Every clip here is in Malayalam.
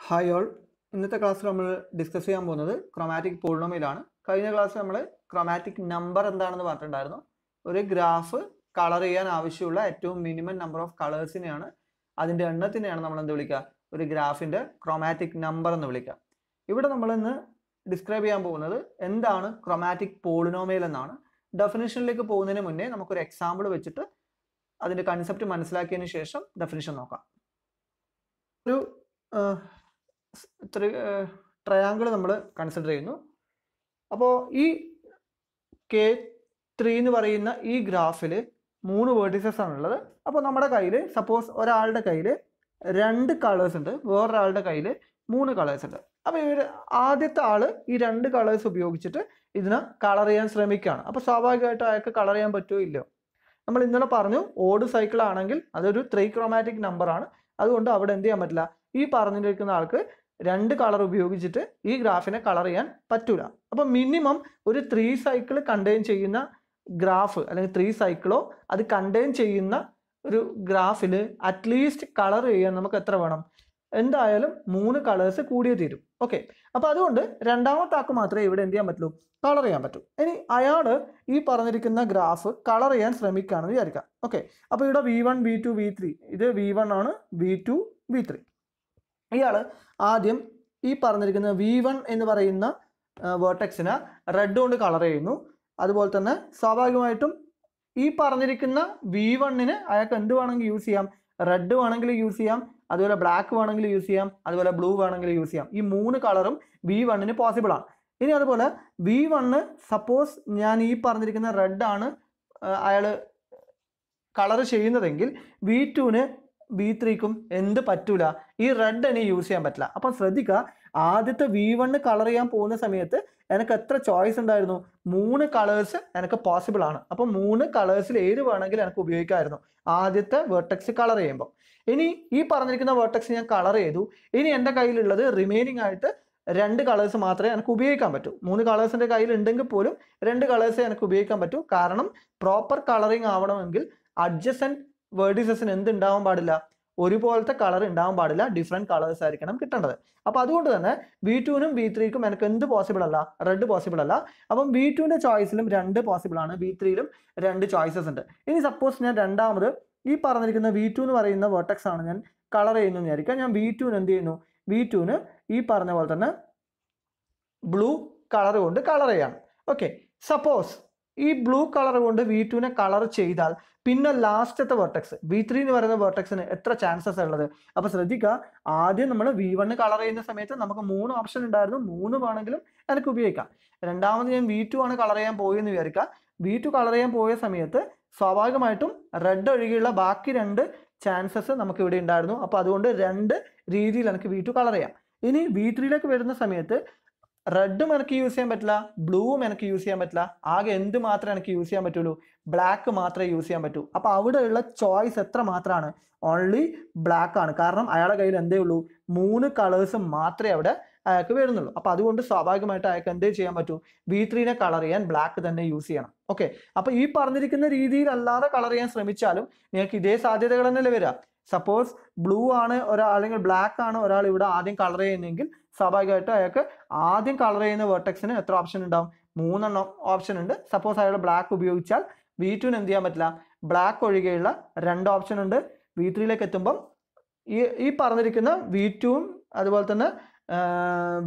Hi all. ഇന്നത്തെ ക്ലാസ്സിൽ നമ്മൾ ഡിസ്കസ് ചെയ്യാൻ പോകുന്നത് ക്രോമാറ്റിക് പോളിനോമിയലാണ്. കഴിഞ്ഞ ക്ലാസ്സിൽ നമ്മൾ ക്രോമാറ്റിക് നമ്പർ എന്താണെന്ന് പറഞ്ഞിട്ടുണ്ടായിരുന്നു. ഒരു ഗ്രാഫ് കളർ ചെയ്യാൻ ആവശ്യമുള്ള ഏറ്റവും മിനിമം നമ്പർ ഓഫ് കളേഴ്സിനെയാണ്, അതിൻ്റെ എണ്ണത്തിനെയാണ് നമ്മൾ എന്ത് വിളിക്കുക, ഒരു ഗ്രാഫിൻ്റെ ക്രോമാറ്റിക് നമ്പർ എന്ന് വിളിക്കുക. ഇവിടെ നമ്മൾ ഇന്ന് ഡിസ്ക്രൈബ് ചെയ്യാൻ പോകുന്നത് എന്താണ് ക്രോമാറ്റിക് പോളിനോമിയൽ എന്നാണ്. ഡെഫിനിഷനിലേക്ക് പോകുന്നതിന് മുന്നേ നമുക്കൊരു എക്സാമ്പിൾ വെച്ചിട്ട് അതിൻ്റെ കൺസെപ്റ്റ് മനസ്സിലാക്കിയതിന് ശേഷം ഡെഫിനിഷൻ നോക്കാം. ഒരു ട്രയാങ്കിൾ നമ്മൾ കൺസിഡർ ചെയ്യുന്നു. അപ്പോൾ ഈ K3 എന്ന് പറയുന്ന ഈ ഗ്രാഫിൽ 3 വേർട്ടിസസ് ആണുള്ളത്. അപ്പോൾ നമ്മുടെ കയ്യിൽ സപ്പോസ് ഒരാളുടെ കയ്യിൽ 2 കളേഴ്സ് ഉണ്ട്, വേറൊരാളുടെ കയ്യിൽ 3 കളേഴ്സ് ഉണ്ട്. അപ്പോൾ ആദ്യത്തെ ആള് ഈ 2 കളേഴ്സ് ഉപയോഗിച്ചിട്ട് ഇതിനെ കളർ ചെയ്യാൻ ശ്രമിക്കുകയാണ്. അപ്പോൾ സ്വാഭാവികമായിട്ടും അയാൾക്ക് കളർ ചെയ്യാൻ പറ്റുമോ ഇല്ലയോ? നമ്മൾ ഇന്നലെ പറഞ്ഞു ഓഡ് സൈക്കിൾ ആണെങ്കിൽ അതൊരു 3 ക്രോമാറ്റിക് നമ്പർ ആണ്. അതുകൊണ്ട് അവിടെ എന്ത് ചെയ്യാൻ പറ്റില്ല, ഈ പറഞ്ഞിരിക്കുന്ന ആൾക്ക് 2 കളർ ഉപയോഗിച്ചിട്ട് ഈ ഗ്രാഫിനെ കളർ ചെയ്യാൻ പറ്റൂല. അപ്പോൾ മിനിമം ഒരു 3 സൈക്കിൾ കണ്ടെയ്ൻ ചെയ്യുന്ന ഗ്രാഫ് അല്ലെങ്കിൽ 3 സൈക്കിളോ അത് കണ്ടെയ്ൻ ചെയ്യുന്ന ഒരു ഗ്രാഫിൽ അറ്റ്ലീസ്റ്റ് കളർ ചെയ്യാൻ നമുക്ക് എത്ര വേണം? എന്തായാലും 3 കളേഴ്സ് കൂടിയേ തീരും. ഓക്കെ, അപ്പോൾ അതുകൊണ്ട് രണ്ടാമത്തെ ആൾക്ക് മാത്രമേ ഇവിടെ എന്ത് ചെയ്യാൻ പറ്റുള്ളൂ, കളർ ചെയ്യാൻ പറ്റൂ. ഇനി അയാൾ ഈ പറഞ്ഞിരിക്കുന്ന ഗ്രാഫ് കളർ ചെയ്യാൻ ശ്രമിക്കുകയാണെന്ന് വിചാരിക്കാം. ഓക്കെ, അപ്പോൾ ഇവിടെ V1 V2 V3, ഇത് V1 ആണ്, V2 V3. ഇയാൾ ആദ്യം ഈ പറഞ്ഞിരിക്കുന്ന V1 എന്ന് പറയുന്ന വേർട്ടെക്സിനെ റെഡ് കൊണ്ട് കളർ ചെയ്യുന്നു. അതുപോലെ തന്നെ സ്വാഭാവികമായിട്ടും ഈ പറഞ്ഞിരിക്കുന്ന V1-ന് അയാൾക്ക് എന്ത് വേണമെങ്കിൽ യൂസ് ചെയ്യാം, റെഡ് വേണമെങ്കിൽ യൂസ് ചെയ്യാം, അതുപോലെ ബ്ലാക്ക് വേണമെങ്കിൽ യൂസ് ചെയ്യാം, അതുപോലെ ബ്ലൂ വേണമെങ്കിൽ യൂസ് ചെയ്യാം. ഈ 3 കളറും V1-ന് പോസിബിൾ ആണ്. ഇനി അതുപോലെ V1 സപ്പോസ് ഞാൻ ഈ പറഞ്ഞിരിക്കുന്ന റെഡ് ആണ് അയാൾ കളർ ചെയ്യുന്നതെങ്കിൽ V2-ന് V3-ക്കും എന്ത് പറ്റൂല, ഈ റെഡ് ഇനി യൂസ് ചെയ്യാൻ പറ്റില്ല. അപ്പം ശ്രദ്ധിക്കുക, ആദ്യത്തെ V1 കളർ ചെയ്യാൻ പോകുന്ന സമയത്ത് എനിക്ക് എത്ര ചോയ്സ് ഉണ്ടായിരുന്നു? 3 കളേഴ്സ് എനിക്ക് പോസിബിൾ ആണ്. അപ്പം 3 കളേഴ്സിൽ ഏത് വേണമെങ്കിലും എനിക്ക് ഉപയോഗിക്കാമായിരുന്നു ആദ്യത്തെ വേർട്ടെക്സ് കളർ ചെയ്യുമ്പോൾ. ഇനി ഈ പറഞ്ഞിരിക്കുന്ന വേർട്ടെക്സ് ഞാൻ കളർ ചെയ്തു. ഇനി എൻ്റെ കയ്യിലുള്ളത് റിമൈനിങ് ആയിട്ട് 2 കളേഴ്സ് മാത്രമേ എനിക്ക് ഉപയോഗിക്കാൻ പറ്റൂ. 3 കളേഴ്സിൻ്റെ കയ്യിൽ ഉണ്ടെങ്കിൽ പോലും 2 കളേഴ്സേ എനിക്ക് ഉപയോഗിക്കാൻ പറ്റൂ. കാരണം പ്രോപ്പർ കളറിങ് ആവണമെങ്കിൽ അഡ്ജസൻറ്റ് വേർട്ടിസസിന് എന്ത് ഉണ്ടാവാൻ പാടില്ല, ഒരുപോലത്തെ കളർ ഉണ്ടാവാൻ പാടില്ല, ഡിഫറെൻറ്റ് കളേഴ്സ് ആയിരിക്കണം കിട്ടേണ്ടത്. അപ്പോൾ അതുകൊണ്ട് തന്നെ V2-നും V3-ക്കും എനിക്ക് എന്ത് പോസിബിൾ അല്ല, റെഡ് പോസിബിൾ അല്ല. അപ്പം V2-ൻ്റെ ചോയ്സിലും 2 പോസിബിൾ ആണ്, V3-ലും 2 ചോയ്സസ് ഉണ്ട്. ഇനി സപ്പോസ് ഞാൻ രണ്ടാമത് ഈ പറഞ്ഞിരിക്കുന്ന V2 എന്ന് പറയുന്ന വേർട്ടെക്സ് ആണ് ഞാൻ കളർ ചെയ്യുന്നു വിചാരിക്കാം. ഞാൻ V2-ന് എന്ത് ചെയ്യുന്നു, V2-ന് ഈ പറഞ്ഞ പോലെ തന്നെ ബ്ലൂ കളർ കൊണ്ട് കളർ ചെയ്യാണ്. ഓക്കെ, സപ്പോസ് ഈ ബ്ലൂ കളർ കൊണ്ട് V2-നെ കളർ ചെയ്താൽ പിന്നെ ലാസ്റ്റത്തെ വേർട്ടെക്സ് V3 എന്ന് പറയുന്ന വേർട്ടെക്സിന് എത്ര ചാൻസസ് ഉള്ളത്? അപ്പോൾ ശ്രദ്ധിക്കുക, ആദ്യം നമ്മൾ V1 കളർ ചെയ്യുന്ന സമയത്ത് നമുക്ക് 3 ഓപ്ഷൻ ഉണ്ടായിരുന്നു, 3 വേണമെങ്കിലും എനിക്ക് ഉപയോഗിക്കാം. രണ്ടാമത് ഞാൻ V2 ആണ് കളർ ചെയ്യാൻ പോയെന്ന് വിചാരിക്കുക. V2 കളർ ചെയ്യാൻ പോയ സമയത്ത് സ്വാഭാവികമായിട്ടും റെഡ് ഒഴികെയുള്ള ബാക്കി 2 ചാൻസസ് നമുക്ക് ഇവിടെ ഉണ്ടായിരുന്നു. അപ്പോൾ അതുകൊണ്ട് 2 രീതിയിൽ എനിക്ക് V2 കളർ ചെയ്യാം. ഇനി V3-ലേക്ക് വരുന്ന സമയത്ത് റെഡും എനിക്ക് യൂസ് ചെയ്യാൻ പറ്റില്ല, ബ്ലൂവും എനിക്ക് യൂസ് ചെയ്യാൻ പറ്റില്ല. ആകെ എന്ത് മാത്രമേ എനിക്ക് യൂസ് ചെയ്യാൻ പറ്റുള്ളൂ, ബ്ലാക്ക് മാത്രമേ യൂസ് ചെയ്യാൻ പറ്റൂ. അപ്പോൾ അവിടെയുള്ള ചോയ്സ് എത്ര മാത്രമാണ്? ഓൺലി ബ്ലാക്ക് ആണ്. കാരണം അയാളുടെ കയ്യിൽ എന്തേ ഉള്ളൂ, 3 കളേഴ്സ് മാത്രമേ അവിടെ അയാൾക്ക് വരുന്നുള്ളൂ. അപ്പോൾ അതുകൊണ്ട് സ്വാഭാവികമായിട്ട് അയാൾക്ക് എന്തേ ചെയ്യാൻ പറ്റൂ, V3-നെ കളർ ചെയ്യാൻ ബ്ലാക്ക് തന്നെ യൂസ് ചെയ്യണം. ഓക്കെ, അപ്പോൾ ഈ പറഞ്ഞിരിക്കുന്ന രീതിയിൽ അല്ലാതെ കളർ ചെയ്യാൻ ശ്രമിച്ചാലും നിങ്ങൾക്ക് ഇതേ സാധ്യതകൾ തന്നെയല്ലേ വരിക. സപ്പോസ് ബ്ലൂ ആണ് ഒരാൾ അല്ലെങ്കിൽ ബ്ലാക്ക് ആണ് ഒരാൾ ഇവിടെ ആദ്യം കളർ ചെയ്യുന്നതെങ്കിൽ സ്വാഭാവികമായിട്ടും അയാൾക്ക് ആദ്യം കളർ ചെയ്യുന്ന വേർട്ടെക്സിന് എത്ര ഓപ്ഷൻ ഉണ്ടാവും? 3 ഓപ്ഷൻ ഉണ്ട്. സപ്പോസ് അയാൾ ബ്ലാക്ക് ഉപയോഗിച്ചാൽ V2-ന് എന്ത് ചെയ്യാൻ പറ്റില്ല, ബ്ലാക്ക് ഒഴികെയുള്ള 2 ഓപ്ഷൻ ഉണ്ട്. V3-ലേക്ക് എത്തുമ്പം ഈ പറഞ്ഞിരിക്കുന്ന V2-ഉം അതുപോലെ തന്നെ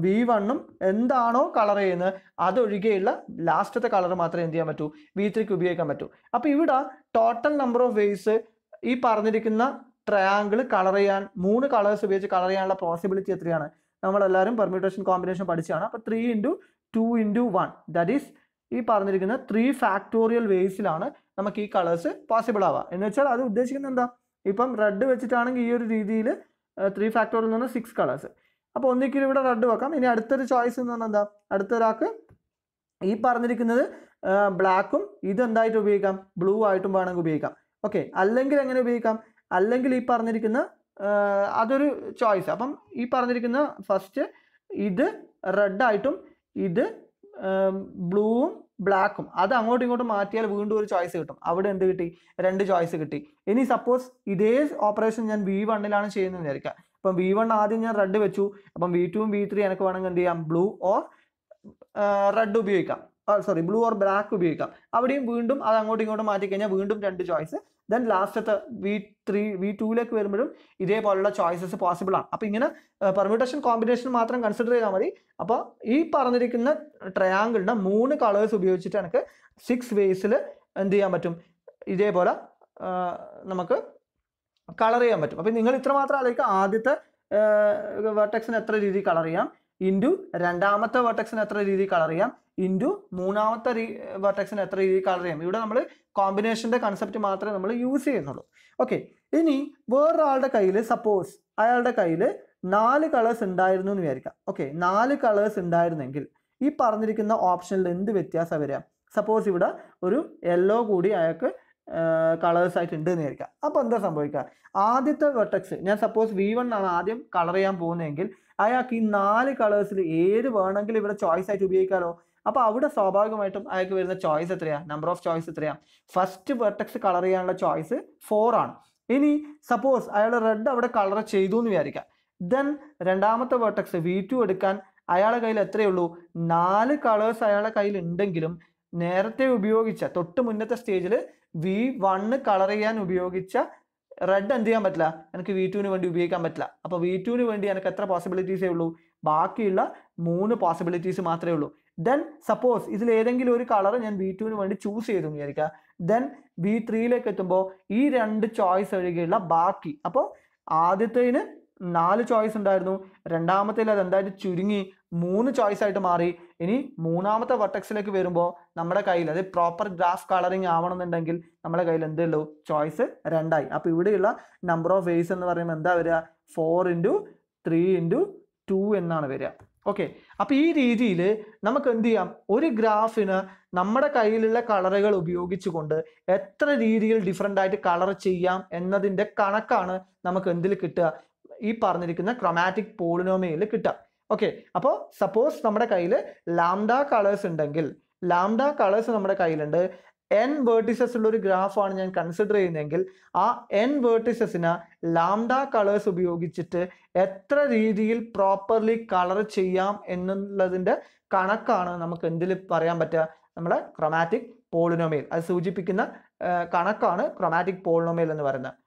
V1-ഉം എന്താണോ കളർ ചെയ്യുന്നത് അതൊഴികെയുള്ള ലാസ്റ്റത്തെ കളർ മാത്രമേ എന്ത് ചെയ്യാൻ പറ്റൂ, V3-ക്ക് ഉപയോഗിക്കാൻ പറ്റൂ. അപ്പോൾ ഇവിടെ ടോട്ടൽ നമ്പർ ഓഫ് വേസ് ഈ പറഞ്ഞിരിക്കുന്ന ട്രയാങ്കിൾ കളർ ചെയ്യാൻ 3 കളേഴ്സ് ഉപയോഗിച്ച് കളർ ചെയ്യാനുള്ള പോസിബിലിറ്റി എത്രയാണ്? നമ്മളെല്ലാവരും പെർമ്യൂട്ടേഷൻ കോമ്പിനേഷൻ പഠിച്ചാണ്. അപ്പോൾ 3 × 2 × 1 ദാറ്റ് ഈസ് ഈ പറഞ്ഞിരിക്കുന്ന 3 ഫാക്ടോറിയൽ വേസിലാണ് നമുക്ക് ഈ കളേഴ്സ് പോസിബിൾ ആവുക. എന്ന് വെച്ചാൽ അത് ഉദ്ദേശിക്കുന്നത് എന്താ, ഇപ്പം റെഡ് വെച്ചിട്ടാണെങ്കിൽ ഈ ഒരു രീതിയിൽ 3 ഫാക്ടോറിയൽ എന്ന് പറഞ്ഞാൽ 6 കളേഴ്സ്. അപ്പോൾ ഒന്നിക്കലും ഇവിടെ റെഡ് വെക്കാം. ഇനി അടുത്തൊരു ചോയ്സ് എന്ന് പറഞ്ഞാൽ എന്താ, അടുത്തൊരാൾക്ക് ഈ പറഞ്ഞിരിക്കുന്നത് ബ്ലാക്കും ഇതെന്തായിട്ട് ഉപയോഗിക്കാം, ബ്ലൂ ആയിട്ടും വേണമെങ്കിൽ ഉപയോഗിക്കാം. ഓക്കെ, അല്ലെങ്കിൽ എങ്ങനെ ഉപയോഗിക്കാം, അല്ലെങ്കിൽ ഈ പറഞ്ഞിരിക്കുന്ന അതൊരു ചോയ്സ്. അപ്പം ഈ പറഞ്ഞിരിക്കുന്ന ഫസ്റ്റ് ഇത് റെഡായിട്ടും ഇത് ബ്ലൂവും ബ്ലാക്കും അത് അങ്ങോട്ടും ഇങ്ങോട്ടും മാറ്റിയാൽ വീണ്ടും ഒരു ചോയ്സ് കിട്ടും. അവിടെ എന്ത് കിട്ടി? 2 ചോയ്സ് കിട്ടി. ഇനി സപ്പോസ് ഇതേ ഓപ്പറേഷൻ ഞാൻ V1-ലാണ് ചെയ്യുന്നതെന്ന് വിചാരിക്കുക. അപ്പം V1 ആദ്യം ഞാൻ റെഡ് വെച്ചു. അപ്പം V2 V3 എനിക്ക് വേണമെങ്കിൽ എന്ത് ചെയ്യാം, ബ്ലൂ ഓർ റെഡ് ഉപയോഗിക്കാം, സോറി ബ്ലൂ ഓർ ബ്ലാക്ക് ഉപയോഗിക്കാം. അവിടെയും വീണ്ടും അത് അങ്ങോട്ടും ഇങ്ങോട്ടും മാറ്റി കഴിഞ്ഞാൽ വീണ്ടും 2 ചോയ്സ്. ദെൻ ലാസ്റ്റത്തെ V2ലേക്ക് വരുമ്പോഴും ഇതേപോലുള്ള ചോയ്സസ് പോസിബിൾ ആണ്. അപ്പോൾ ഇങ്ങനെ പെർമ്യൂട്ടേഷൻ കോമ്പിനേഷൻ മാത്രം കൺസിഡർ ചെയ്താൽ മതി. അപ്പോൾ ഈ പറഞ്ഞിരിക്കുന്ന ട്രയാങ്കിളിന് 3 കളേഴ്സ് ഉപയോഗിച്ചിട്ട് എനിക്ക് 6 വേസിൽ എന്ത് ചെയ്യാൻ പറ്റും, ഇതേപോലെ നമുക്ക് കളർ ചെയ്യാൻ പറ്റും. അപ്പം നിങ്ങൾ ഇത്രമാത്രം ആലോചിക്കുക, ആദ്യത്തെ വെർട്ടെക്സിന് എത്ര രീതിയിൽ കളർ ചെയ്യാം, ഇൻറ്റു രണ്ടാമത്തെ വെർട്ടെക്സിന് എത്ര രീതിയിൽ കളർ ചെയ്യാം, ഇൻറ്റു മൂന്നാമത്തെ വെർട്ടെക്സിന് എത്ര രീതിയിൽ കളർ ചെയ്യാം. ഇവിടെ നമ്മൾ കോമ്പിനേഷൻ്റെ കൺസെപ്റ്റ് മാത്രമേ നമ്മൾ യൂസ് ചെയ്യുന്നുള്ളൂ. ഓക്കെ, ഇനി വേറൊരാളുടെ കയ്യിൽ സപ്പോസ് അയാളുടെ കയ്യിൽ 4 കളേഴ്സ് ഉണ്ടായിരുന്നു എന്ന് വിചാരിക്കാം. ഓക്കെ, 4 കളേഴ്സ് ഉണ്ടായിരുന്നെങ്കിൽ ഈ പറഞ്ഞിരിക്കുന്ന ഓപ്ഷനിൽ എന്ത് വ്യത്യാസം വരിക? സപ്പോസ് ഇവിടെ ഒരു യെല്ലോ കൂടി അയാൾക്ക് കളേഴ്സ് ആയിട്ട് ഉണ്ട് എന്ന് വിചാരിക്കാം. അപ്പോൾ എന്താ സംഭവിക്കുക? ആദ്യത്തെ വെർട്ടെക്സ് ഞാൻ സപ്പോസ് V1 ആണ് ആദ്യം കളർ ചെയ്യാൻ പോകുന്നതെങ്കിൽ അയാൾക്ക് ഈ 4 കളേഴ്സിൽ ഏത് വേണമെങ്കിലും ഇവിടെ ചോയ്സ് ആയിട്ട് ഉപയോഗിക്കാമല്ലോ. അപ്പോൾ അവിടെ സ്വാഭാവികമായിട്ടും അയാൾക്ക് വരുന്ന ചോയ്സ് എത്രയാണ്, നമ്പർ ഓഫ് ചോയ്സ് എത്രയാണ്? ഫസ്റ്റ് വെർട്ടെക്സ് കളർ ചെയ്യാനുള്ള ചോയ്സ് 4 ആണ്. ഇനി സപ്പോസ് അയാൾ റെഡ് അവിടെ കളർ ചെയ്തു എന്ന് വിചാരിക്കാം. ദെൻ രണ്ടാമത്തെ വെർട്ടെക്സ് V2 എടുക്കാൻ അയാളുടെ കയ്യിൽ എത്രയേ ഉള്ളൂ? 4 കളേഴ്സ് അയാളുടെ കയ്യിൽ ഉണ്ടെങ്കിലും നേരത്തെ ഉപയോഗിച്ച തൊട്ട് മുന്നത്തെ സ്റ്റേജിൽ V1 കളർ ചെയ്യാൻ ഉപയോഗിച്ച റെഡ് എന്ത് ചെയ്യാൻ പറ്റില്ല, എനിക്ക് V2 വേണ്ടി ഉപയോഗിക്കാൻ പറ്റില്ല. അപ്പോൾ V2 വേണ്ടി എനിക്ക് എത്ര പോസിബിലിറ്റീസേ ഉള്ളൂ? ബാക്കിയുള്ള 3 പോസിബിലിറ്റീസ് മാത്രമേ ഉള്ളൂ. ദെൻ സപ്പോസ് ഇതിൽ ഏതെങ്കിലും ഒരു കളർ ഞാൻ V2 വേണ്ടി ചൂസ് ചെയ്തു വിചാരിക്കുക. ദെൻ V3യിലേക്ക് എത്തുമ്പോൾ ഈ 2 ചോയ്സ് ഒഴികെയുള്ള ബാക്കി, അപ്പോൾ ആദ്യത്തേന് 4 ചോയ്സ് ഉണ്ടായിരുന്നു, രണ്ടാമത്തേൽ അത് എന്തായാലും ചുരുങ്ങി 3 ചോയ്സ് ആയിട്ട് മാറി. ഇനി മൂന്നാമത്തെ വെർട്ടെക്സിലേക്ക് വരുമ്പോൾ നമ്മുടെ കയ്യിൽ അത് പ്രോപ്പർ ഗ്രാഫ് കളറിങ് ആവണമെന്നുണ്ടെങ്കിൽ നമ്മുടെ കയ്യിൽ എന്തുള്ളൂ? ചോയ്സ് 2 ആയി. അപ്പോൾ ഇവിടെയുള്ള നമ്പർ ഓഫ് വേസ് എന്ന് പറയുമ്പോൾ എന്താ വരിക? 4 × 3 × 2 എന്നാണ് വരിക. ഓക്കെ, അപ്പോൾ ഈ രീതിയിൽ നമുക്ക് എന്ത് ചെയ്യാം? ഒരു ഗ്രാഫിന് നമ്മുടെ കയ്യിലുള്ള കളറുകൾ ഉപയോഗിച്ചുകൊണ്ട് എത്ര രീതിയിൽ ഡിഫറെൻ്റ് ആയിട്ട് കളർ ചെയ്യാം എന്നതിൻ്റെ കണക്കാണ് നമുക്ക് എന്തിൽ കിട്ടുക? ഈ പറഞ്ഞിരിക്കുന്ന ക്രോമാറ്റിക് പോളിനോമിയലിൽ കിട്ടുക. ഓക്കെ, അപ്പോൾ സപ്പോസ് നമ്മുടെ കയ്യിൽ ലാംഡ കളേഴ്സ് ഉണ്ടെങ്കിൽ, ലാംഡ കളേഴ്സ് നമ്മുടെ കയ്യിലുണ്ട്, n വേർട്ടിസസ് ഉള്ള ഒരു ഗ്രാഫാണ് ഞാൻ കൺസിഡർ ചെയ്യുന്നതെങ്കിൽ ആ n വേർട്ടിസസിന് ലാംഡ കളേഴ്സ് ഉപയോഗിച്ചിട്ട് എത്ര രീതിയിൽ പ്രോപ്പർലി കളർ ചെയ്യാം എന്നുള്ളതിൻ്റെ കണക്കാണ് നമുക്ക് എന്തിൽ പറയാൻ പറ്റുക? നമ്മുടെ ക്രോമാറ്റിക് പോളിനോമിയൽ. അത് സൂചിപ്പിക്കുന്ന കണക്കാണ് ക്രോമാറ്റിക് പോളിനോമിയൽ എന്ന് പറയുന്നത്.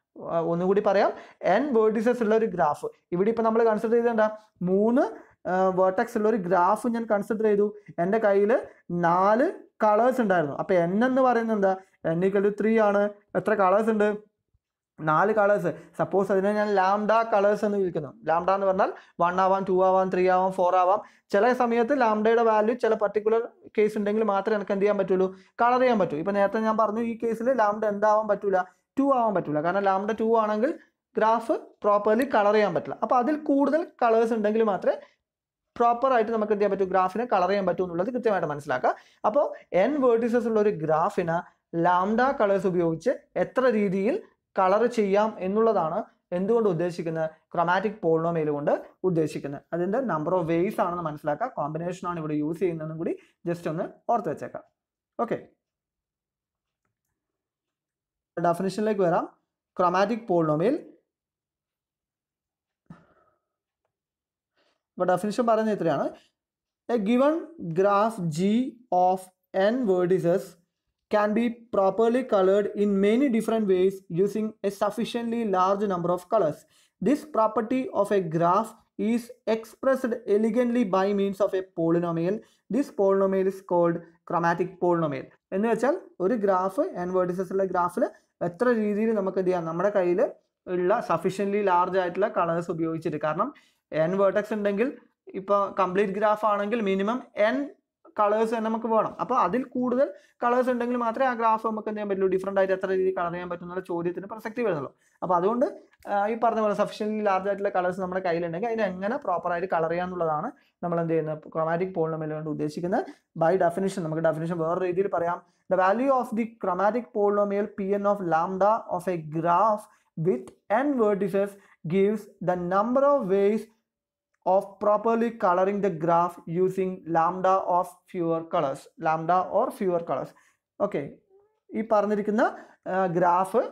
ഒന്നുകൂടി പറയാം, n വേർട്ടിസസ് ഉള്ള ഒരു ഗ്രാഫ്. ഇവിടെ ഇപ്പം നമ്മൾ കൺസിഡർ ചെയ്തേണ്ട 3 വേർട്ടെക്സ് ഉള്ള ഒരു ഗ്രാഫ് ഞാൻ കൺസിഡർ ചെയ്തു. എൻ്റെ കയ്യിൽ 4 കളേഴ്സ് ഉണ്ടായിരുന്നു. അപ്പോൾ n എന്ന് പറയുന്നത് എന്താ? n = 3 ആണ്. എത്ര കളേഴ്സ് ഉണ്ട്? 4 കളേഴ്സ്. സപ്പോസ് അതിനെ ഞാൻ ലാംഡ കളേഴ്സ് എന്ന് വിളിക്കുന്നു. ലാംഡ എന്ന് പറഞ്ഞാൽ 1 ആവാം, 2 ആവാം, 3 ആവാം, 4 ആവാം. ചില സമയത്ത് ലാംഡയുടെ വാല്യൂ ചില പർട്ടിക്കുലർ കേസ് ഉണ്ടെങ്കിൽ മാത്രമേ എനിക്ക് എന്ത് ചെയ്യാൻ പറ്റുള്ളൂ? കളർ ചെയ്യാൻ പറ്റൂ. ഇപ്പം നേരത്തെ ഞാൻ പറഞ്ഞു ഈ കേസിൽ ലാംഡ എന്താവാൻ പറ്റൂല? 2 ആവാൻ പറ്റില്ല. കാരണം ലാംഡ 2 ആണെങ്കിൽ ഗ്രാഫ് പ്രോപ്പർലി കളർ ചെയ്യാൻ പറ്റില്ല. അപ്പോൾ അതിൽ കൂടുതൽ കളേഴ്സ് ഉണ്ടെങ്കിൽ മാത്രമേ പ്രോപ്പറായിട്ട് നമുക്ക് എന്ത് ചെയ്യാൻ പറ്റൂ? ഗ്രാഫിനെ കളർ ചെയ്യാൻ പറ്റൂ എന്നുള്ളത് കൃത്യമായിട്ട് മനസ്സിലാക്കുക. അപ്പോൾ n വേർട്ടിസസ് ഉള്ള ഒരു ഗ്രാഫിന് ലാംഡ കളേഴ്സ് ഉപയോഗിച്ച് എത്ര രീതിയിൽ കളർ ചെയ്യാം എന്നുള്ളതാണ് എന്തുകൊണ്ട് ഉദ്ദേശിക്കുന്നത്? ക്രോമാറ്റിക് പോളിനോമിയൽ കൊണ്ട് ഉദ്ദേശിക്കുന്നത്. അതിൻ്റെ നമ്പർ ഓഫ് വേസ് ആണെന്ന് മനസ്സിലാക്കുക. കോമ്പിനേഷൻ ആണ് ഇവിടെ യൂസ് ചെയ്യുന്നതെന്നും കൂടി ജസ്റ്റ് ഒന്ന് ഓർത്ത് വെച്ചേക്കാം. ഓക്കെ, ഡെഫിനിഷനിലേക്ക് വരാം. ക്രോമാറ്റിക് പോളിനോമിയൽ അപ്പോൾ ഡെഫിനിഷൻ പറയുന്നത് ഇത്രയാണ്: A given graph G of n vertices can be properly colored in many different ways using a sufficiently large number of colors. This property of a graph is expressed elegantly by means of a polynomial. This polynomial is called chromatic polynomial. എന്ന് വെച്ചാൽ ഒരു ഗ്രാഫ് n വേർട്ടിസസ് ഉള്ള ഗ്രാഫിൽ എത്ര രീതിയിൽ നമുക്ക് എന്ത് ചെയ്യാം? നമ്മുടെ കയ്യിൽ ഉള്ള സഫീഷ്യൻ്റ്ലി ലാർജ് ആയിട്ടുള്ള കളേഴ്സ് ഉപയോഗിച്ചിട്ട്, കാരണം n വേർട്ടെക്സ് ഉണ്ടെങ്കിൽ ഇപ്പോൾ കംപ്ലീറ്റ് ഗ്രാഫ് ആണെങ്കിൽ മിനിമം n കളേഴ്സ് തന്നെ നമുക്ക് വേണം. അപ്പോൾ അതിൽ കൂടുതൽ കളേഴ്സ് ഉണ്ടെങ്കിൽ മാത്രമേ ആ ഗ്രാഫ് നമുക്ക് എന്ത് ചെയ്യാൻ പറ്റുള്ളൂ? ഡിഫറെൻ്റ് ആയിട്ട് എത്ര രീതിയിൽ കളർ ചെയ്യാൻ പറ്റുന്ന ചോദ്യത്തിന് പ്രസക്തി വരുന്നുള്ളൂ. അപ്പോൾ അതുകൊണ്ട് ഈ പറഞ്ഞ പോലെ സഫീഷ്യൻ്റ്ലി ലാർജ് ആയിട്ടുള്ള കളേഴ്സ് നമ്മുടെ കയ്യിലുണ്ടെങ്കിൽ അതിനെ എങ്ങനെ പ്രോപ്പറായിട്ട് കളർ ചെയ്യാന്നുള്ളതാണ് നമ്മൾ എന്ത് ചെയ്യുന്നത്? ക്രോമാറ്റിക് പോളിനോമിയൽ കൊണ്ട് ഉദ്ദേശിക്കുന്നത്. ബൈ ഡെഫിനിഷൻ നമുക്ക് ഡെഫിനിഷൻ വേറെ രീതിയിൽ പറയാം. The value of the chromatic polynomial Pn of lambda of a graph with n vertices gives the number of ways of properly coloring the graph using lambda of fewer colors. Lambda or fewer colors. Okay, ഈ പറഞ്ഞിരിക്കുന്ന ഗ്രാഫ്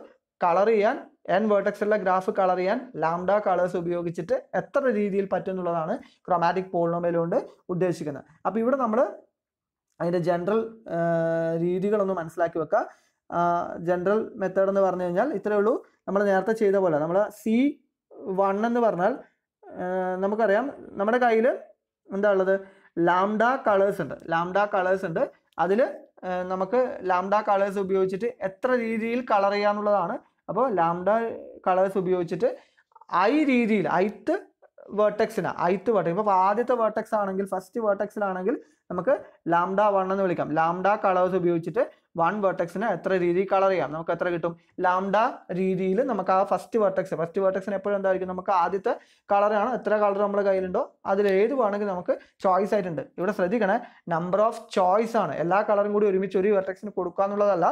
കളർ ചെയ്യാൻ n വേർട്ടെക്സ് ഉള്ള ഗ്രാഫ് കളർ ചെയ്യാൻ ലാംഡ കളേഴ്സ് ഉപയോഗിച്ചിട്ട് എത്ര രീതിയിൽ പറ്റും എന്നുള്ളതാണ് ക്രോമാറ്റിക് പോളിനോമിയൽ കൊണ്ട് ഉദ്ദേശിക്കുന്നത്. അപ്പോൾ ഇവിടെ നമ്മൾ അതിൻ്റെ ജനറൽ രീതികളൊന്ന് മനസ്സിലാക്കി വെക്കുക. ജനറൽ മെത്തേഡ് എന്ന് പറഞ്ഞു കഴിഞ്ഞാൽ ഇത്രയേ ഉള്ളൂ. നമ്മൾ നേരത്തെ ചെയ്ത പോലെ നമ്മൾ C1 എന്ന് പറഞ്ഞാൽ നമുക്കറിയാം നമ്മുടെ കയ്യിൽ എന്താ ഉള്ളത്, ലാംഡ കളേഴ്സ് ഉണ്ട്. അതിൽ നമുക്ക് ലാംഡ കളേഴ്സ് ഉപയോഗിച്ചിട്ട് എത്ര രീതിയിൽ കളർ ചെയ്യാന്നുള്ളതാണ്. അപ്പോൾ ലാംഡ കളേഴ്സ് ഉപയോഗിച്ചിട്ട് രീതിയിൽ ith വേർട്ടെക്സ്, ഇപ്പോൾ ആദ്യത്തെ വേർട്ടെക്സ് ആണെങ്കിൽ, ഫസ്റ്റ് വേർട്ടെക്സിലാണെങ്കിൽ നമുക്ക് ലാംഡ 1 എന്ന് വിളിക്കാം. ലാംഡ കളേഴ്സ് ഉപയോഗിച്ചിട്ട് 1 വേർട്ടെക്സിന് എത്ര രീതിയിൽ കളർ ചെയ്യാം, നമുക്ക് എത്ര കിട്ടും? ലാംഡ രീതിയിൽ നമുക്ക് ആ ഫസ്റ്റ് വേർട്ടെക്സിന് എപ്പോഴും എന്തായിരിക്കും, നമുക്ക് ആദ്യത്തെ കളറാണ്, എത്ര കളർ നമ്മുടെ കയ്യിലുണ്ടോ അതിൽ ഏത് വേണമെങ്കിൽ നമുക്ക് ചോയ്സ് ആയിട്ടുണ്ട്. ഇവിടെ ശ്രദ്ധിക്കണേ, നമ്പർ ഓഫ് ചോയ്സ് ആണ്. എല്ലാ കളറും കൂടി ഒരുമിച്ച് ഒരു വേർട്ടെക്സിന് കൊടുക്കുക എന്നുള്ളതല്ല.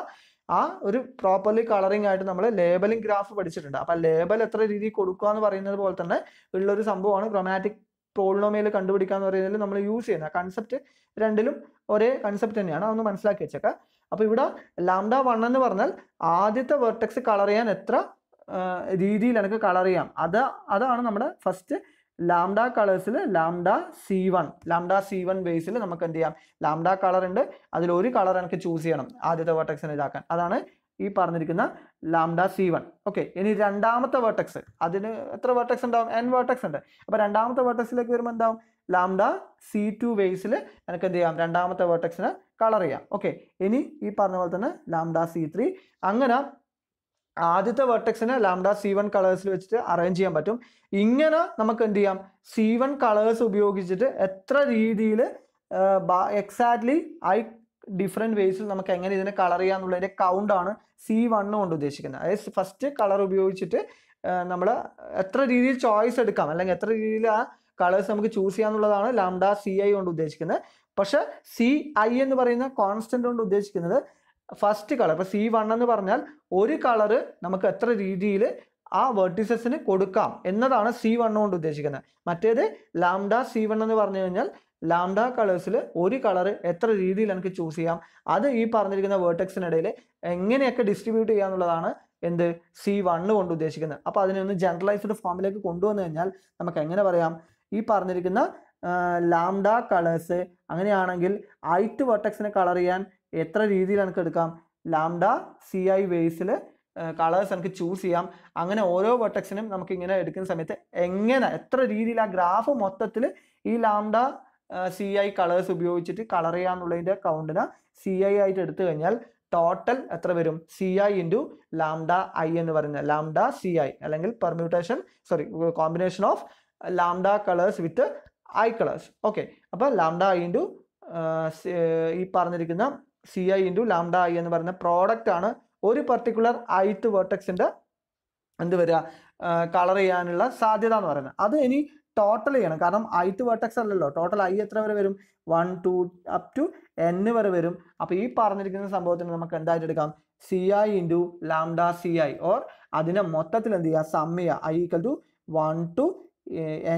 ആ ഒരു പ്രോപ്പർലി കളറിംഗ് ആയിട്ട് നമ്മൾ ലേബലിംഗ് ഗ്രാഫ് പഠിച്ചിട്ടുണ്ട്. അപ്പം ലേബൽ എത്ര രീതിയിൽ കൊടുക്കുക എന്ന് പറയുന്നത് പോലെ തന്നെ ഉള്ളൊരു സംഭവമാണ് ക്രോമാറ്റിക് പോളിനോമിയൽ കണ്ടുപിടിക്കുക എന്ന് പറയുന്നതിൽ നമ്മൾ യൂസ് ചെയ്യുന്ന കൺസെപ്റ്റ്. രണ്ടിലും ഒരേ കൺസെപ്റ്റ് തന്നെയാണ്, അതൊന്ന് മനസ്സിലാക്കി വെച്ചേക്കാം. അപ്പോൾ ഇവിടെ ലാംഡ 1 എന്ന് പറഞ്ഞാൽ ആദ്യത്തെ വെർട്ടെക്സ് കളർ ചെയ്യാൻ എത്ര രീതിയിൽ എനിക്ക് കളർ ചെയ്യാം, അതാണ് നമ്മുടെ ഫസ്റ്റ് ലാംഡ കളേഴ്സിൽ ലാംഡ C1 ബേസിൽ നമുക്ക് എന്ത് ചെയ്യാം, ലാംഡ കളർ ഉണ്ട്, അതിലൊരു കളർ എനിക്ക് ചൂസ് ചെയ്യണം ആദ്യത്തെ വെർട്ടെക്സിന് ഇതാക്കാൻ. അതാണ് ഈ പറഞ്ഞിരിക്കുന്ന ലാംഡ C1. ഓക്കെ, ഇനി രണ്ടാമത്തെ വെർട്ടെക്സ്, അതിന് എത്ര വെർട്ടെക്സ് ഉണ്ടാവും? n വെർട്ടെക്സ് ഉണ്ട്. അപ്പോൾ രണ്ടാമത്തെ വെർട്ടെക്സിലേക്ക് വരുമ്പോൾ എന്താവും, ലാംഡ C2 ബേസിൽ എനിക്ക് എന്ത് ചെയ്യാം, രണ്ടാമത്തെ വെർട്ടെക്സിന് കളർ ചെയ്യാം. ഓക്കെ, ഇനി ഈ പറഞ്ഞ പോലെ തന്നെ ലാംഡ C3. അങ്ങനെ ആദ്യത്തെ വെർട്ടെക്സിനെ ലാംഡ C1 കളേഴ്സിൽ വെച്ചിട്ട് അറേഞ്ച് ചെയ്യാൻ പറ്റും. ഇങ്ങനെ നമുക്ക് എന്ത് ചെയ്യാം, C1 കളേഴ്സ് ഉപയോഗിച്ചിട്ട് എത്ര രീതിയിൽ എക്സാക്ട്ലി ഡിഫറെൻറ്റ് വേസിൽ നമുക്ക് എങ്ങനെ ഇതിനെ കളർ ചെയ്യാന്നുള്ളതിൻ്റെ കൗണ്ടാണ് C1 കൊണ്ട് ഉദ്ദേശിക്കുന്നത്. അതായത് ഫസ്റ്റ് കളർ ഉപയോഗിച്ചിട്ട് നമ്മൾ എത്ര രീതിയിൽ ചോയ്സ് എടുക്കാം, അല്ലെങ്കിൽ എത്ര രീതിയിൽ ആ കളേഴ്സ് നമുക്ക് ചൂസ് ചെയ്യാന്നുള്ളതാണ് ലാംഡ CI കൊണ്ട് ഉദ്ദേശിക്കുന്നത്. പക്ഷെ CI എന്ന് പറയുന്ന കോൺസ്റ്റന്റ് കൊണ്ട് ഉദ്ദേശിക്കുന്നത് ഫസ്റ്റ് കളർ. ഇപ്പോൾ C1 എന്ന് പറഞ്ഞാൽ ഒരു കളറ് നമുക്ക് എത്ര രീതിയിൽ ആ വെർട്ടിസസിന് കൊടുക്കാം എന്നതാണ് C1 കൊണ്ട് ഉദ്ദേശിക്കുന്നത്. മറ്റേത് ലാംഡ C1 എന്ന് പറഞ്ഞു കഴിഞ്ഞാൽ ലാംഡ കളേഴ്സിൽ ഒരു കളറ് എത്ര രീതിയിൽ എനിക്ക് ചൂസ് ചെയ്യാം, അത് ഈ പറഞ്ഞിരിക്കുന്ന വേർട്ടെക്സിനിടയിൽ എങ്ങനെയൊക്കെ ഡിസ്ട്രിബ്യൂട്ട് ചെയ്യാന്നുള്ളതാണ് എന്ത് C1 കൊണ്ട് ഉദ്ദേശിക്കുന്നത്. അപ്പോൾ അതിനെ ഒന്ന് ജനറലൈസ്ഡ് ഫോമിലേക്ക് കൊണ്ടുവന്നു കഴിഞ്ഞാൽ നമുക്ക് എങ്ങനെ പറയാം, ഈ പറഞ്ഞിരിക്കുന്ന ലാംഡ കളേഴ്സ് അങ്ങനെയാണെങ്കിൽ ith വെർട്ടെക്സിനെ കളർ ചെയ്യാൻ എത്ര രീതിയിൽ എനിക്ക് എടുക്കാം, ലാംഡ CI ബേസിൽ കളേഴ്സ് എനിക്ക് ചൂസ് ചെയ്യാം. അങ്ങനെ ഓരോ വെർട്ടെക്സിനും നമുക്ക് ഇങ്ങനെ എടുക്കുന്ന സമയത്ത് എത്ര രീതിയിൽ ആ ഗ്രാഫ് മൊത്തത്തിൽ ഈ ലാംഡ CI കളേഴ്സ് ഉപയോഗിച്ചിട്ട് കളർ ചെയ്യാന്നുള്ളതിൻ്റെ കൗണ്ടിന് CI ആയിട്ട് എടുത്തു കഴിഞ്ഞാൽ ടോട്ടൽ എത്ര വരും, CI ഇൻറ്റു ലാംഡ I എന്ന് പറയുന്നത് ലാംഡ CI, അല്ലെങ്കിൽ combination of lambda colours with I colours. Okay, അപ്പോൾ ലാംഡ I ഇൻറ്റു ഈ പറഞ്ഞിരിക്കുന്ന CI ഇൻറ്റു ലാംഡ I എന്ന് പറയുന്ന പ്രോഡക്റ്റ് ആണ് ഒരു പർട്ടിക്കുലർ ith വെർട്ടെക്സിൻ്റെ എന്ത് വരിക, കളർ ചെയ്യാനുള്ള സാധ്യത എന്ന് പറയുന്നത്. അത് ഇനി ടോട്ടൽ ചെയ്യണം, കാരണം ith വെർട്ടെക്സ് അല്ലല്ലോ, ടോട്ടൽ I എത്ര വരെ വരും, 1 2 അപ് ടു n വരെ വരും. അപ്പോൾ ഈ പറഞ്ഞിരിക്കുന്ന സംഭവത്തിന് നമുക്ക് എന്തായിട്ട് എടുക്കാം, CI into lambda CI, or അതിനെ മൊത്തത്തിൽ എന്ത് ചെയ്യുക, സം ചെയ്യുക, I equal to 1 to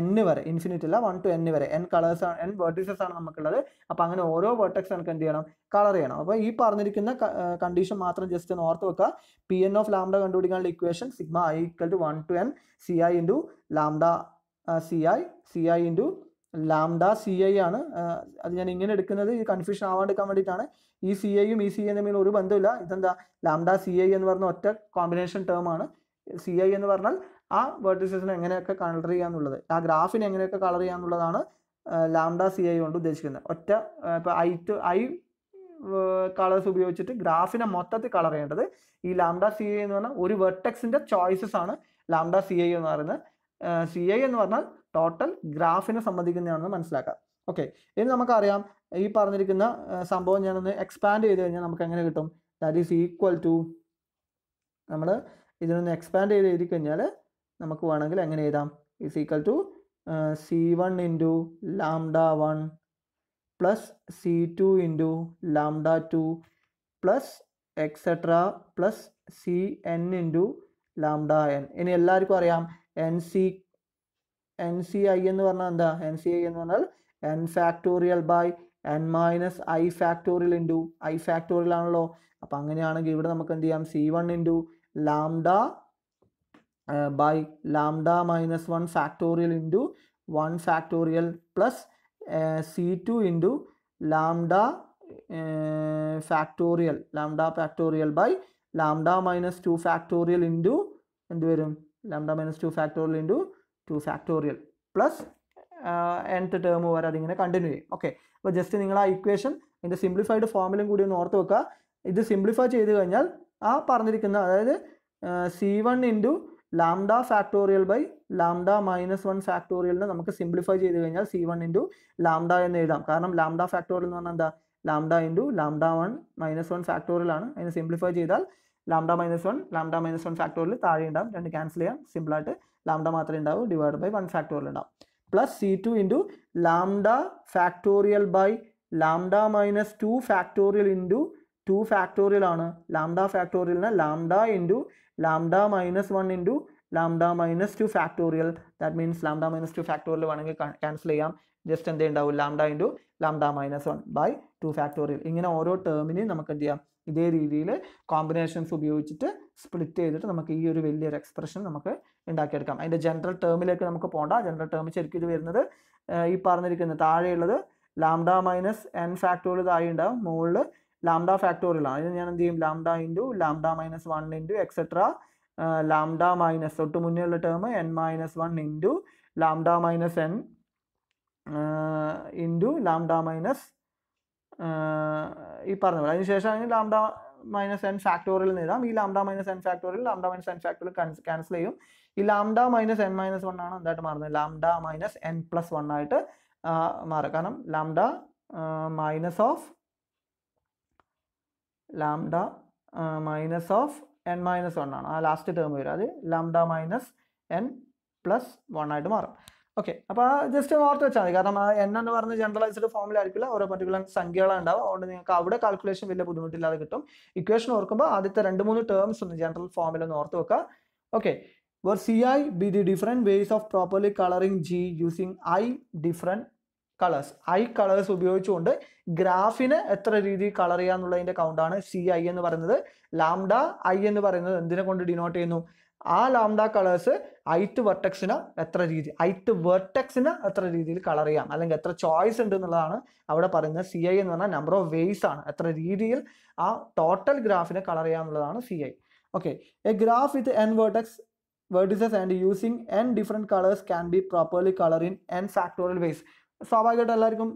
n വരെ, ഇൻഫിനിറ്റ് അല്ല 1 to n വരെ, n കളേഴ്സ് ആണ്, n വെർട്ടിസസ് ആണ് നമുക്കുള്ളത്. അപ്പോൾ അങ്ങനെ ഓരോ വെർട്ടെക്സ് നമുക്ക് എന്ത് ചെയ്യണം, കളർ ചെയ്യണം. അപ്പോൾ ഈ പറഞ്ഞിരിക്കുന്ന കണ്ടീഷൻ മാത്രം ജസ്റ്റ് ഒന്ന് ഓർത്ത് വെക്കുക. Pn ഓഫ് ലാംഡ കണ്ടുപിടിക്കാനുള്ള equation sigma I equal to 1 to n CI into lambda CI into lambda CI ആണ്. അത് ഞാൻ ഇങ്ങനെ എടുക്കുന്നത് ഈ കൺഫ്യൂഷൻ ആവാണ്ടിരിക്കാൻ വേണ്ടിയിട്ടാണ്. ഈ CIയും ഈ CI തമ്മിൽ ഒരു ബന്ധമില്ല. ഇതെന്താ, ലാംഡ CI എന്ന് പറഞ്ഞ ഒറ്റ കോമ്പിനേഷൻ ടേം ആണ്. CI എന്ന് പറഞ്ഞാൽ ആ വെർട്ടിസസിനെ എങ്ങനെയൊക്കെ കളർ ചെയ്യാന്നുള്ളത്, ആ ഗ്രാഫിനെ എങ്ങനെയൊക്കെ കളർ ചെയ്യാന്നുള്ളതാണ് ലാംഡ CI കൊണ്ട് ഉദ്ദേശിക്കുന്നത്. ഒറ്റ ഇപ്പോൾ I കളേഴ്സ് ഉപയോഗിച്ചിട്ട് ഗ്രാഫിനെ മൊത്തത്തിൽ കളർ ചെയ്യേണ്ടത് ഈ ലാംഡ CI എന്ന് പറഞ്ഞാൽ ഒരു വെർട്ടെക്സിൻ്റെ ചോയ്സസ് ആണ് ലാംഡ CI എന്ന് പറയുന്നത്. CI എന്ന് പറഞ്ഞാൽ ടോട്ടൽ ഗ്രാഫിനെ സംബന്ധിക്കുന്നതാണെന്ന് മനസ്സിലാക്കാം. ഓക്കെ, ഇനി നമുക്കറിയാം ഈ പറഞ്ഞിരിക്കുന്ന സംഭവം ഞാനൊന്ന് എക്സ്പാൻഡ് ചെയ്ത് കഴിഞ്ഞാൽ നമുക്ക് എങ്ങനെ കിട്ടും, ദാറ്റ് ഈസ് ഈക്വൽ ടു, നമ്മൾ ഇതിനൊന്ന് എക്സ്പാൻഡ് ചെയ്ത് എഴുതി കഴിഞ്ഞാൽ നമുക്ക് വേണമെങ്കിൽ എങ്ങനെ എഴുതാം, is equal to C1 into lambda 1 plus C2 into lambda 2 plus etcetera plus CN into lambda n. ഇനി എല്ലാവർക്കും അറിയാം NCI എന്ന് പറഞ്ഞാൽ എന്താ, NCI എന്ന് പറഞ്ഞാൽ n factorial by n minus I factorial into I factorial ആണല്ലോ. അപ്പം അങ്ങനെയാണെങ്കിൽ ഇവിടെ നമുക്ക് എന്ത് ചെയ്യാം, C1 into lambda by lambda minus 1 factorial into 1 factorial plus C2 into lambda factorial by lambda minus 2 factorial into എന്ത് വരും lambda minus 2 factorial into 2 factorial plus nth term വരെ അതിങ്ങനെ കണ്ടിന്യൂ ചെയ്യും. ഓക്കെ, അപ്പോൾ ജസ്റ്റ് നിങ്ങൾ ആ ഇക്വേഷൻ ഇതിൻ്റെ സിംപ്ലിഫൈഡ് ഫോമിലും കൂടി ഒന്ന് ഓർത്ത് വെക്കുക. ഇത് സിംപ്ലിഫൈ ചെയ്ത് കഴിഞ്ഞാൽ ആ പറഞ്ഞിരിക്കുന്ന അതായത് C1 into lambda factorial by lambda minus 1 ഫാക്ടോറിയലിനെ നമുക്ക് സിംപ്ലിഫൈ ചെയ്ത് കഴിഞ്ഞാൽ C1 ഇൻറ്റു ലാംഡ എന്ന് എഴുതാം. കാരണം ലാംഡ ഫാക്ടോറിയൽ എന്ന് പറഞ്ഞാൽ എന്താ, lambda into lambda 1 minus 1 factorial ആണ്. അതിന് സിംപ്ലിഫൈ ചെയ്താൽ ലാംഡ മൈനസ് 1 ഫാക്ടോറിയൽ താഴെ ഉണ്ടാവും, രണ്ട് ക്യാൻസൽ ചെയ്യാം, സിമ്പിളായിട്ട് ലാംഡ മാത്രമേ ഉണ്ടാവും, ഡിവൈഡ് ബൈ 1 ഫാക്ടോറിയൽ ഉണ്ടാവും. Plus C2 into lambda factorial by lambda minus 2 factorial into 2 factorial ആണ്. ലാംഡ ഫാക്ടോറിയലിനെ lambda into lambda minus 1 into lambda minus 2 factorial. That means lambda minus 2 factorial വേണമെങ്കിൽ ക്യാൻസൽ ചെയ്യാം. ജസ്റ്റ് എന്തേ ഉണ്ടാവും, lambda into lambda minus 1 by 2 factorial. ഇങ്ങനെ ഓരോ ടേമിനെയും നമുക്ക് എന്ത് ചെയ്യാം, ഇതേ രീതിയിൽ കോമ്പിനേഷൻസ് ഉപയോഗിച്ചിട്ട് സ്പ്ലിറ്റ് ചെയ്തിട്ട് നമുക്ക് ഈ ഒരു വലിയൊരു എക്സ്പ്രഷൻ നമുക്ക് ഉണ്ടാക്കിയെടുക്കാം. അതിൻ്റെ ജനറൽ ടേമിലേക്ക് നമുക്ക് പോകണ്ട. ജനറൽ ടേം ശരിക്കും ഇത് വരുന്നത് ഈ പറഞ്ഞിരിക്കുന്ന താഴെയുള്ളത് ലാംഡ മൈനസ് n ഫാക്ടോറിയൽ താഴെ ഉണ്ടാവും, മുകളിൽ ലാംഡ ഫാക്ടോറിയൽ ആണ്. അതിന് ഞാൻ എന്ത് ചെയ്യും, lambda into lambda minus 1 into etcetera lambda minus തൊട്ട് മുന്നേ ഉള്ള term n minus 1 into lambda minus n into lambda minus ഈ പറഞ്ഞ പോലെ. അതിനുശേഷം ലാംഡ മൈനസ് n ഫാക്ടോറിയൽ എഴുതാം. ഈ lambda minus n factorial lambda minus n factorial cancel ചെയ്യും. ഈ ലാംഡ മൈനസ് n മൈനസ് 1 ആണ് എന്തായിട്ട് മാറുന്നത്, ലാംഡ മൈനസ് n പ്ലസ് 1 ആയിട്ട് മാറും. കാരണം lambda minus of n minus 1 ആണ് ആ ലാസ്റ്റ് ടേം വരും. അത് ലാംഡ മൈനസ് n പ്ലസ് 1 ആയിട്ട് മാറും. ഓക്കെ, അപ്പോൾ ജസ്റ്റ് ഓർത്ത് വെച്ചാൽ മതി. കാരണം ആ n എന്ന് പറഞ്ഞ ജനറലൈസ്ഡ് ഫോമിലായിരിക്കില്ല, ഓരോ പർട്ടിക്കുലർ സംഖ്യകളുണ്ടാവും. അതുകൊണ്ട് നിങ്ങൾക്ക് അവിടെ കാൽക്കുലേഷൻ വലിയ ബുദ്ധിമുട്ടില്ലാതെ കിട്ടും. ഇക്വേഷൻ ഓർക്കുമ്പോൾ ആദ്യത്തെ 2-3 ടേംസ് ഒന്ന് ജനറൽ ഫോമിൽ ഒന്ന് ഓർത്ത് വെക്കുക. Okay, where Ci be the different ways of properly coloring G using I different colors. I colours ഉപയോഗിച്ചുകൊണ്ട് ഗ്രാഫിനെ എത്ര രീതിയിൽ കളർ ചെയ്യാന്നുള്ളതിൻ്റെ കൗണ്ടാണ് Ci എന്ന് പറയുന്നത്. ലാംഡ I എന്ന് പറയുന്നത് എന്തിനെ കൊണ്ട് ഡിനോട്ട് ചെയ്യുന്നു, ആ ലാംഡ കളേഴ്സ് ith വെർട്ടെക്സിന് എത്ര രീതിയിൽ കളർ ചെയ്യാം, അല്ലെങ്കിൽ എത്ര ചോയ്സ് ഉണ്ട് എന്നുള്ളതാണ് അവിടെ പറയുന്നത്. Ci എന്ന് പറഞ്ഞാൽ നമ്പർ ഓഫ് വേസ് ആണ്, എത്ര രീതിയിൽ ആ ടോട്ടൽ ഗ്രാഫിനെ കളർ ചെയ്യാന്നുള്ളതാണ് Ci. Okay, a graph with n vertices and using n different colors can be properly colored in n factorial ways. സ്വാഭാവികമായിട്ട് എല്ലാവർക്കും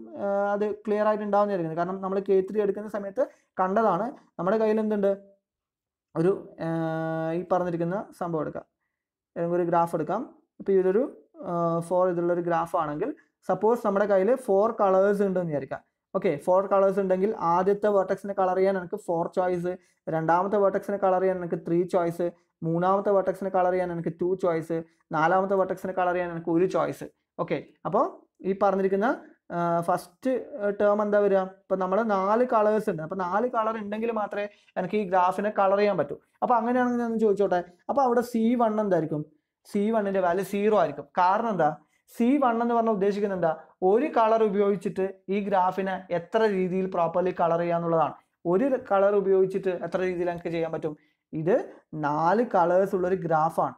അത് ക്ലിയർ ആയിട്ട് ഉണ്ടാവുന്നതായിരിക്കും. കാരണം നമ്മൾ K3 എടുക്കുന്ന സമയത്ത് കണ്ടതാണ്. നമ്മുടെ കയ്യിൽ എന്തുണ്ട്, ഒരു ഈ പറഞ്ഞിരിക്കുന്ന സംഭവം എടുക്കാം, ഏതെങ്കിലും ഒരു ഗ്രാഫ് എടുക്കാം. ഇപ്പോൾ ഇതൊരു 4 ഇതിലുള്ളൊരു ഗ്രാഫ് ആണെങ്കിൽ സപ്പോസ് നമ്മുടെ കയ്യിൽ 4 കളേഴ്സ് ഉണ്ടെന്ന് വിചാരിക്കാം. ഓക്കെ, 4 കളേഴ്സ് ഉണ്ടെങ്കിൽ ആദ്യത്തെ വെർട്ടെക്സിനെ കളർ ചെയ്യാൻ എനിക്ക് 4 ചോയ്സ്, രണ്ടാമത്തെ വെർട്ടെക്സിനെ കളർ ചെയ്യാൻ എനിക്ക് 3 ചോയ്സ്, മൂന്നാമത്തെ വെർട്ടെക്സിനെ കളർ ചെയ്യാൻ എനിക്ക് 2 ചോയ്സ്, നാലാമത്തെ വെർട്ടെക്സിനെ കളർ ചെയ്യാൻ എനിക്ക് 1 ചോയ്സ്. ഓക്കെ, അപ്പോൾ ഈ പറഞ്ഞിരിക്കുന്ന ഫസ്റ്റ് ടേം എന്താ വരിക, ഇപ്പം നമ്മൾ 4 കളേഴ്സ് ഉണ്ട്. അപ്പോൾ 4 കളർ ഉണ്ടെങ്കിൽ മാത്രമേ എനിക്ക് ഈ ഗ്രാഫിനെ കളർ ചെയ്യാൻ പറ്റൂ. അപ്പോൾ അങ്ങനെയാണെങ്കിൽ ഞാൻ ചോദിച്ചോട്ടെ, അപ്പോൾ അവിടെ C1 എന്തായിരിക്കും, C1ൻ്റെ വാല്യൂ 0 ആയിരിക്കും. കാരണം എന്താ, C1 എന്ന് പറഞ്ഞാൽ ഉദ്ദേശിക്കുന്നത് എന്താ, ഒരു കളർ ഉപയോഗിച്ചിട്ട് ഈ ഗ്രാഫിനെ എത്ര രീതിയിൽ പ്രോപ്പർലി കളർ ചെയ്യാന്നുള്ളതാണ്. ഒരു കളർ ഉപയോഗിച്ചിട്ട് എത്ര രീതിയിൽ എനിക്ക് ചെയ്യാൻ പറ്റും, ഇത് 4 കളേഴ്സ് ഉള്ളൊരു ഗ്രാഫാണ്,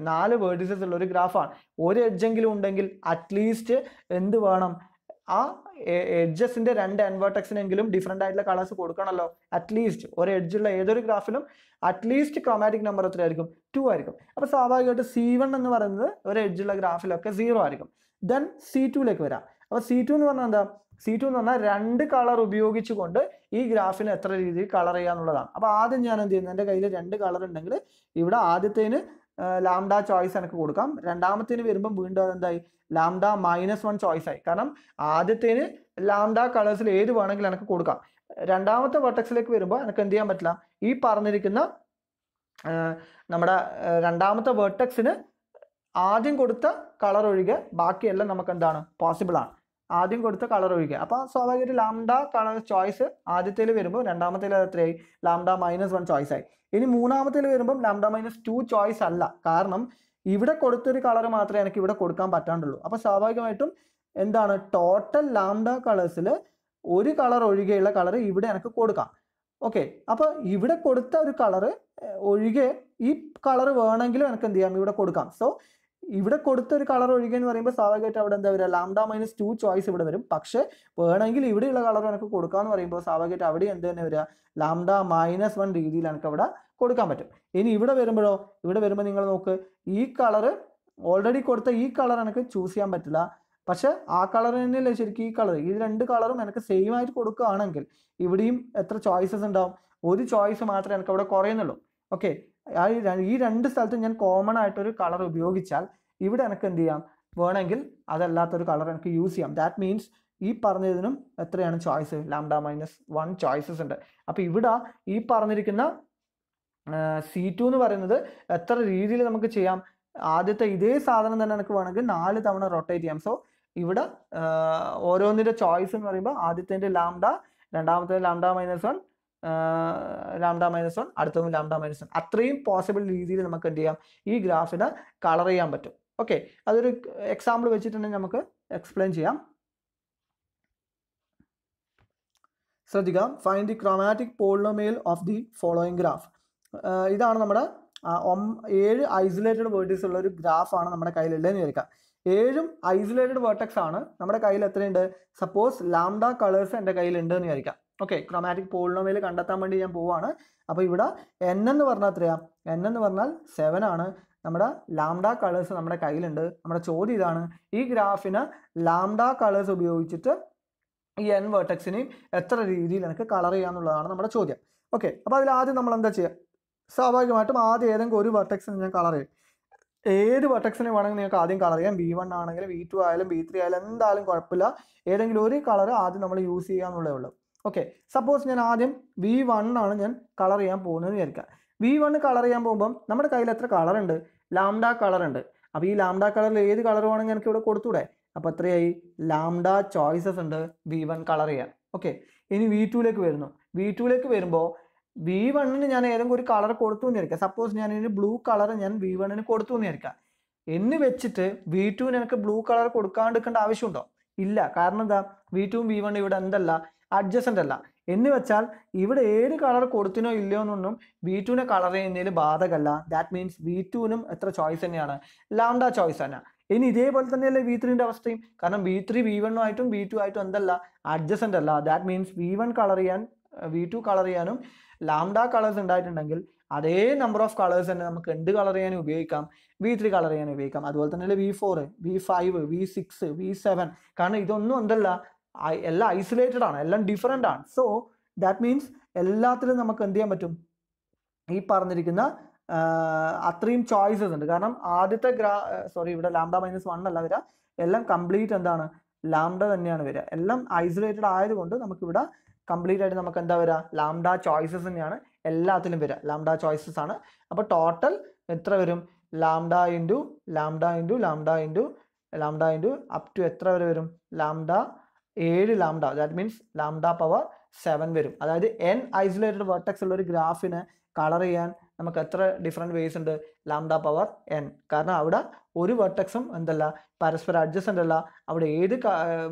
4 വേർട്ടിസസ് ഉള്ള ഒരു ഗ്രാഫാണ്. ഒരു എഡ്ജെങ്കിലും ഉണ്ടെങ്കിൽ അറ്റ്ലീസ്റ്റ് എന്ത് വേണം, ആ എഡ്ജസിന്റെ 2 എൻവേർട്ടെക്സിനെങ്കിലും ഡിഫറെൻ്റ് ആയിട്ടുള്ള കളേഴ്സ് കൊടുക്കണമല്ലോ. അറ്റ്ലീസ്റ്റ് ഒരു എഡ്ജുള്ള ഏതൊരു ഗ്രാഫിലും അറ്റ്ലീസ്റ്റ് ക്രോമാറ്റിക് നമ്പർ എത്രയായിരിക്കും, 2 ആയിരിക്കും. അപ്പോൾ സ്വാഭാവികമായിട്ട് C1 എന്ന് പറയുന്നത് ഒരു എഡ്ജുള്ള ഗ്രാഫിലൊക്കെ 0 ആയിരിക്കും. ദെൻ C2ലേക്ക് വരാം. അപ്പോൾ C2 എന്ന് പറഞ്ഞാൽ എന്താ, C2 എന്ന് പറഞ്ഞാൽ 2 കളർ ഉപയോഗിച്ചുകൊണ്ട് ഈ ഗ്രാഫിന് എത്ര രീതിയിൽ കളർ ചെയ്യാന്നുള്ളതാണ്. അപ്പോൾ ആദ്യം ഞാൻ എന്ത് ചെയ്യുന്നത്, എൻ്റെ കയ്യിൽ 2 കളർ ഉണ്ടെങ്കിൽ ഇവിടെ ആദ്യത്തേന് ലാംഡ ചോയ്സ് എനിക്ക് കൊടുക്കാം, രണ്ടാമത്തേന് വരുമ്പം വീണ്ടും അതെന്തായി, ലാംഡ മൈനസ് 1 ചോയ്സ് ആയി. കാരണം ആദ്യത്തേന് ലാംഡ കളേഴ്സിൽ ഏത് വേണമെങ്കിലും എനിക്ക് കൊടുക്കാം. രണ്ടാമത്തെ വെർട്ടെക്സിലേക്ക് വരുമ്പോൾ എനിക്ക് എന്ത് ചെയ്യാൻ പറ്റില്ല, ഈ പറഞ്ഞിരിക്കുന്ന നമ്മുടെ രണ്ടാമത്തെ വെർട്ടെക്സിന് ആദ്യം കൊടുത്ത കളർ ഒഴികെ ബാക്കിയെല്ലാം നമുക്ക് എന്താണ് പോസിബിൾ ആണ്, ആദ്യം കൊടുത്ത കളർ ഒഴികെ. അപ്പോൾ സ്വാഭാവികമായിട്ട് ലാംഡ കളർ ചോയ്സ് ആദ്യത്തേൽ വരുമ്പോൾ രണ്ടാമത്തേൽ എത്രയായി, ലാംഡ മൈനസ് 1 ചോയ്സ് ആയി. ഇനി മൂന്നാമത്തേൽ വരുമ്പം ലാംഡ മൈനസ് 2 ചോയ്സ് അല്ല, കാരണം ഇവിടെ കൊടുത്തൊരു കളർ മാത്രമേ എനിക്ക് ഇവിടെ കൊടുക്കാൻ പറ്റാണ്ടുള്ളൂ. അപ്പോൾ സ്വാഭാവികമായിട്ടും എന്താണ്, ടോട്ടൽ ലാംഡ കളേഴ്സിൽ ഒരു കളർ ഒഴികെയുള്ള കളർ ഇവിടെ എനിക്ക് കൊടുക്കാം. ഓക്കെ, അപ്പോൾ ഇവിടെ കൊടുത്ത ഒരു കളറ് ഒഴികെ ഈ കളർ വേണമെങ്കിലും എനിക്ക് എന്ത് ചെയ്യാം ഇവിടെ കൊടുക്കാം. സോ ഇവിടെ കൊടുത്ത ഒരു കളർ ഒഴികെ എന്ന് പറയുമ്പോൾ സ്വാഭാവികമായിട്ട് അവിടെ എന്താ വരിക, λ-2 ചോയ്സ് ഇവിടെ വരും. പക്ഷേ വേണമെങ്കിൽ ഇവിടെയുള്ള കളർ എനിക്ക് കൊടുക്കാമെന്ന് പറയുമ്പോൾ സ്വാഭാവികമായിട്ട് അവിടെ എന്ത് തന്നെ വരിക, λ-1 രീതിയിൽ എനിക്ക് അവിടെ കൊടുക്കാൻ പറ്റും. ഇനി ഇവിടെ വരുമ്പോഴോ, ഇവിടെ വരുമ്പോൾ നിങ്ങൾ നോക്ക്, ഈ കളർ ഓൾറെഡി കൊടുത്ത ഈ കളർ എനിക്ക് ചൂസ് ചെയ്യാൻ പറ്റില്ല. പക്ഷെ ആ കളർ തന്നെയല്ലേ ശരിക്കും ഈ കളർ, ഈ രണ്ട് കളറും എനിക്ക് സെയിം ആയിട്ട് കൊടുക്കുകയാണെങ്കിൽ ഇവിടെയും എത്ര ചോയ്സസ് ഉണ്ടാവും, ഒരു ചോയ്സ് മാത്രമേ എനിക്ക് അവിടെ കുറയുന്നുള്ളൂ. ഓക്കെ, ഈ രണ്ട് സ്ഥലത്തും ഞാൻ കോമൺ ആയിട്ടൊരു കളർ ഉപയോഗിച്ചാൽ ഇവിടെ എനിക്ക് എന്ത് ചെയ്യാം, വേണമെങ്കിൽ അതല്ലാത്തൊരു കളർ എനിക്ക് യൂസ് ചെയ്യാം. ദാറ്റ് മീൻസ് ഈ പറഞ്ഞതിനും എത്രയാണ് ചോയ്സ്, λ-1 ചോയ്സസ് ഉണ്ട്. അപ്പോൾ ഇവിടെ ഈ പറഞ്ഞിരിക്കുന്ന C2 എന്ന് പറയുന്നത് എത്ര രീതിയിൽ നമുക്ക് ചെയ്യാം, ആദ്യത്തെ ഇതേ സാധനം തന്നെ എനിക്ക് വേണമെങ്കിൽ 4 തവണ റൊട്ടേറ്റ് ചെയ്യാം. സോ ഇവിടെ ഓരോന്നിൻ്റെ ചോയ്സ് എന്ന് പറയുമ്പോൾ ആദ്യത്തെ ലാംഡ, രണ്ടാമത്തെ λ-1, λ-1, അടുത്തതും λ-1, അത്രയും പോസിബിൾ രീതിയിൽ നമുക്ക് എന്ത് ചെയ്യാം, ഈ ഗ്രാഫിനെ കളർ ചെയ്യാൻ പറ്റും. ഓക്കെ, അതൊരു എക്സാമ്പിൾ വെച്ചിട്ടുണ്ടെങ്കിൽ നമുക്ക് എക്സ്പ്ലെയിൻ ചെയ്യാം. ശ്രദ്ധിക്കാം, find the chromatic polynomial of the following graph. ഇതാണ് നമ്മുടെ 7 ഐസൊലേറ്റഡ് വേർട്ടക്സ് ഉള്ള ഒരു ഗ്രാഫാണ് നമ്മുടെ കയ്യിലുള്ളതെന്ന് വിചാരിക്കാം. 7 ഐസൊലേറ്റഡ് വേർട്ടക്സ് ആണ് നമ്മുടെ കയ്യിൽ. എത്രയുണ്ട്, സപ്പോസ് ലാംഡ കളേഴ്സ് എൻ്റെ കയ്യിലുണ്ട് എന്ന് വിചാരിക്കാം. ഓക്കെ, ക്രോമാറ്റിക് പോളിനോമിയൽ കണ്ടെത്താൻ വേണ്ടി ഞാൻ പോവാണ്. അപ്പോൾ ഇവിടെ n എന്ന് പറഞ്ഞാൽ എത്രയാണ്, n എന്ന് പറഞ്ഞാൽ 7 ആണ്. നമ്മുടെ ലാംഡ കളേഴ്സ് നമ്മുടെ കയ്യിലുണ്ട്. നമ്മുടെ ചോദ്യം ഇതാണ്, ഈ ഗ്രാഫിന് ലാംഡ കളേഴ്സ് ഉപയോഗിച്ചിട്ട് ഈ n വേർട്ടക്സിനെയും എത്ര രീതിയിൽ എനിക്ക് കളർ ചെയ്യാന്നുള്ളതാണ് നമ്മുടെ ചോദ്യം. ഓക്കെ, അപ്പോൾ അതിൽ ആദ്യം നമ്മൾ എന്താ ചെയ്യുക, സ്വാഭാവികമായിട്ടും ആദ്യം ഏതെങ്കിലും ഒരു വെർട്ടെക്സിന് ഞാൻ കളർ ചെയ്യും. ഏത് വെർട്ടെക്സിനെ വേണമെങ്കിൽ നിങ്ങൾക്ക് ആദ്യം കളർ ചെയ്യാം. V1 ആണെങ്കിലും V2 ആയാലും V3 ആയാലും എന്തായാലും കുഴപ്പമില്ല. ഏതെങ്കിലും ഒരു കളർ ആദ്യം നമ്മൾ യൂസ് ചെയ്യാന്നുള്ളതേ ഉള്ളൂ. ഓക്കെ, സപ്പോസ് ഞാൻ ആദ്യം V1 ആണ് ഞാൻ കളർ ചെയ്യാൻ പോകുന്നതെന്ന് വിചാരിക്കാം. V1 കളർ ചെയ്യാൻ പോകുമ്പം നമ്മുടെ കയ്യിൽ എത്ര കളർ ഉണ്ട്, ലാംഡ കളർ ഉണ്ട്. അപ്പോൾ ഈ ലാംഡ കളറിൽ ഏത് കളർ വേണമെങ്കിൽ എനിക്ക് ഇവിടെ കൊടുത്തൂടെ. അപ്പോൾ എത്രയായി, ലാംഡ ചോയ്സസ് ഉണ്ട് V1 കളർ ചെയ്യാൻ. ഓക്കെ, ഇനി V2ലേക്ക് വരുന്നു. V2ലേക്ക് വരുമ്പോൾ V1ന് ഞാൻ ഏതെങ്കിലും ഒരു കളർ കൊടുത്തു എന്ന് വിചാരിക്കാം. സപ്പോസ് ഞാൻ ഇതിന് ബ്ലൂ കളർ ഞാൻ V1ന് കൊടുത്തു എന്ന് വിചാരിക്കാം. എന്ന് വെച്ചിട്ട് V2ന് എനിക്ക് ബ്ലൂ കളർ കൊടുക്കാണ്ടിരിക്കേണ്ട ആവശ്യമുണ്ടോ, ഇല്ല. കാരണം എന്താ, V2ഉം V1 ഇവിടെ എന്തല്ല, അഡ്ജസൻ്റ് അല്ല. എന്ന് വെച്ചാൽ ഇവിടെ ഏത് കളർ കൊടുത്തിനോ ഇല്ലയോ എന്നൊന്നും V2നെ കളർ ചെയ്യുന്നതിൽ ബാധകമല്ല. ദാറ്റ് മീൻസ് V2നും എത്ര ചോയ്സ് തന്നെയാണ്, ലാംഡ ചോയ്സ് തന്നെ. ഇനി ഇതേപോലെ തന്നെയല്ലേ V3ൻ്റെ അവസ്ഥയും. കാരണം V3 V1 ആയിട്ടും V2 ആയിട്ടും എന്തല്ല, അഡ്ജസൻ്റ് അല്ല. ദാറ്റ് മീൻസ് V1 കളർ ചെയ്യാൻ V2 കളർ ചെയ്യാനും ലാംഡ കളേഴ്സ് ഉണ്ടായിട്ടുണ്ടെങ്കിൽ അതേ നമ്പർ ഓഫ് കളേഴ്സ് തന്നെ നമുക്ക് എന്ത് കളർ ചെയ്യാനും ഉപയോഗിക്കാം, V3 കളർ ചെയ്യാനും ഉപയോഗിക്കാം. അതുപോലെ തന്നെ V4, V5, V6, V7. കാരണം ഇതൊന്നും എന്തല്ല, എല്ലാം ഐസൊലേറ്റഡ് ആണ്, എല്ലാം ഡിഫറെൻ്റ് ആണ്. സോ ദാറ്റ് മീൻസ് എല്ലാത്തിലും നമുക്ക് എന്ത് ചെയ്യാൻ പറ്റും, ഈ പറഞ്ഞിരിക്കുന്ന അത്രയും ചോയ്സസ് ഉണ്ട്. കാരണം ആദ്യത്തെ ഇവിടെ λ-1 അല്ല വരിക, എല്ലാം കംപ്ലീറ്റ് എന്താണ്, ലാംഡ തന്നെയാണ് വരിക. എല്ലാം ഐസൊലേറ്റഡ് ആയതുകൊണ്ട് നമുക്കിവിടെ കംപ്ലീറ്റ് ആയിട്ട് നമുക്ക് എന്താ വരിക, ലാംഡ ചോയ്സസ് തന്നെയാണ് എല്ലാത്തിലും വരിക, ലാംഡ ചോയ്സസ് ആണ്. അപ്പോൾ ടോട്ടൽ എത്ര വരും, lambda into lambda into lambda into lambda into up to എത്ര വരെ വരും, 7 ലാംഡ. ദാറ്റ് മീൻസ് λ⁻7 വരും. അതായത് n ഐസൊലേറ്റഡ് വെർട്ടെക്സ് ഉള്ള ഒരു ഗ്രാഫിന് കളർ ചെയ്യാൻ നമുക്ക് എത്ര ഡിഫറെൻറ്റ് വേസ് ഉണ്ട്, λ⁻n. കാരണം അവിടെ ഒരു വെർട്ടെക്സും എന്തല്ല, പരസ്പരം അഡ്ജസ്റ്റൻ്റ് അല്ല. അവിടെ ഏത്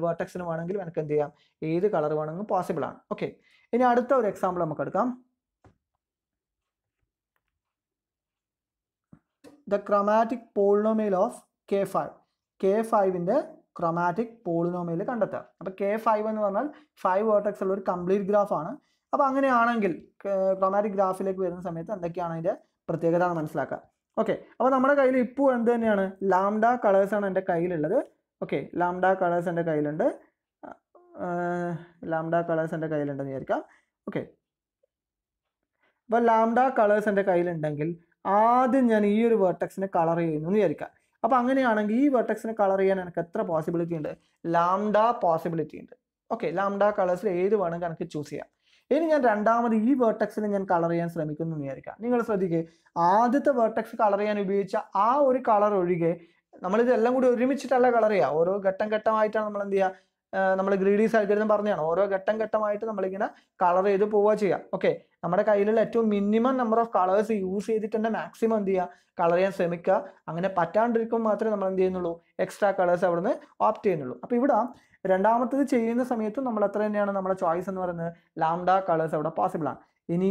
വെർട്ടെക്സിന് വേണമെങ്കിലും എനിക്ക് എന്ത് ചെയ്യാം, ഏത് കളർ വേണമെങ്കിലും പോസിബിൾ ആണ്. ഓക്കെ, ഇനി അടുത്ത ഒരു എക്സാമ്പിൾ നമുക്ക് എടുക്കാം. The chromatic polynomial of K5. K5ൻ്റെ ക്രോമാറ്റിക് പോളിനോമിയൽ കണ്ടെത്തുക. അപ്പോൾ K5 എന്ന് പറഞ്ഞാൽ 5 വെർട്ടെക്സ് ഉള്ള ഒരു കംപ്ലീറ്റ് ഗ്രാഫാണ്. അപ്പോൾ അങ്ങനെയാണെങ്കിൽ ക്രോമാറ്റിക് ഗ്രാഫിലേക്ക് വരുന്ന സമയത്ത് എന്തൊക്കെയാണ് അതിൻ്റെ പ്രത്യേകത എന്ന് മനസ്സിലാക്കുക. ഓക്കെ, അപ്പോൾ നമ്മുടെ കയ്യിൽ ഇപ്പോൾ എന്ത് തന്നെയാണ്, ലാംഡ കളേഴ്സാണ് എൻ്റെ കയ്യിലുള്ളത്. ഓക്കെ, ലാംഡ കളേഴ്സ് എൻ്റെ കയ്യിലുണ്ട്, ലാംഡ കളേഴ്സ് എൻ്റെ കയ്യിലുണ്ടെന്ന് വിചാരിക്കാം. ഓക്കെ, അപ്പോൾ ലാംഡ കളേഴ്സ് എൻ്റെ കയ്യിലുണ്ടെങ്കിൽ ആദ്യം ഞാൻ ഈ ഒരു വെർട്ടെക്സിനെ കളർ ചെയ്യുന്നു എന്ന് വിചാരിക്കാം. അപ്പോൾ അങ്ങനെയാണെങ്കിൽ ഈ വെർട്ടെക്സിനെ കളർ ചെയ്യാൻ എനിക്ക് എത്ര പോസിബിലിറ്റി ഉണ്ട്, ലാംഡ പോസിബിലിറ്റി ഉണ്ട്. ഓക്കെ, ലാംഡ കളേഴ്സിൽ ഏത് വേണമെങ്കിൽ എനിക്ക് ചൂസ് ചെയ്യാം. ഇനി ഞാൻ രണ്ടാമത് ഈ വെർട്ടെക്സിനെ ഞാൻ കളർ ചെയ്യാൻ ശ്രമിക്കുന്നു എന്ന് വിചാരിക്കാം. നിങ്ങൾ ശ്രദ്ധിക്കുക, ആദ്യത്തെ വെർട്ടെക്സ് കളർ ചെയ്യാൻ ഉപയോഗിച്ച ആ ഒരു കളർ ഒഴികെ നമ്മളിതെല്ലാം കൂടി ഒരുമിച്ചിട്ടല്ല കളർ ചെയ്യുക. ഓരോ ഘട്ടം ഘട്ടമായിട്ടാണ് നമ്മൾ എന്ത് ചെയ്യുക, നമ്മൾ ഗ്രീഡീസ് ആൽഗോരിതം പറഞ്ഞതാണ്, ഓരോ ഘട്ടം ഘട്ടമായിട്ട് നമ്മളിങ്ങനെ കളർ ചെയ്ത് പോവുക ചെയ്യുക. ഓക്കെ, നമ്മുടെ കയ്യിലുള്ള ഏറ്റവും minimum number of colours use ചെയ്തിട്ട് തന്നെ മാക്സിമം എന്ത് ചെയ്യുക, കളർ ചെയ്യാൻ ശ്രമിക്കുക. അങ്ങനെ പറ്റാണ്ടിരിക്കുമ്പോൾ മാത്രമേ നമ്മൾ എന്ത് ചെയ്യുന്നുള്ളൂ, എക്സ്ട്രാ കളേഴ്സ് അവിടെ നിന്ന് ഓപ്റ്റ് ചെയ്യുന്നുള്ളൂ. അപ്പോൾ ഇവിടെ രണ്ടാമത്തത് ചെയ്യുന്ന സമയത്തും നമ്മൾ എത്ര തന്നെയാണ് നമ്മുടെ ചോയ്സ് എന്ന് പറയുന്നത്, ലാംഡ കളേഴ്സ് അവിടെ പോസിബിൾ ആണ്. ഇനി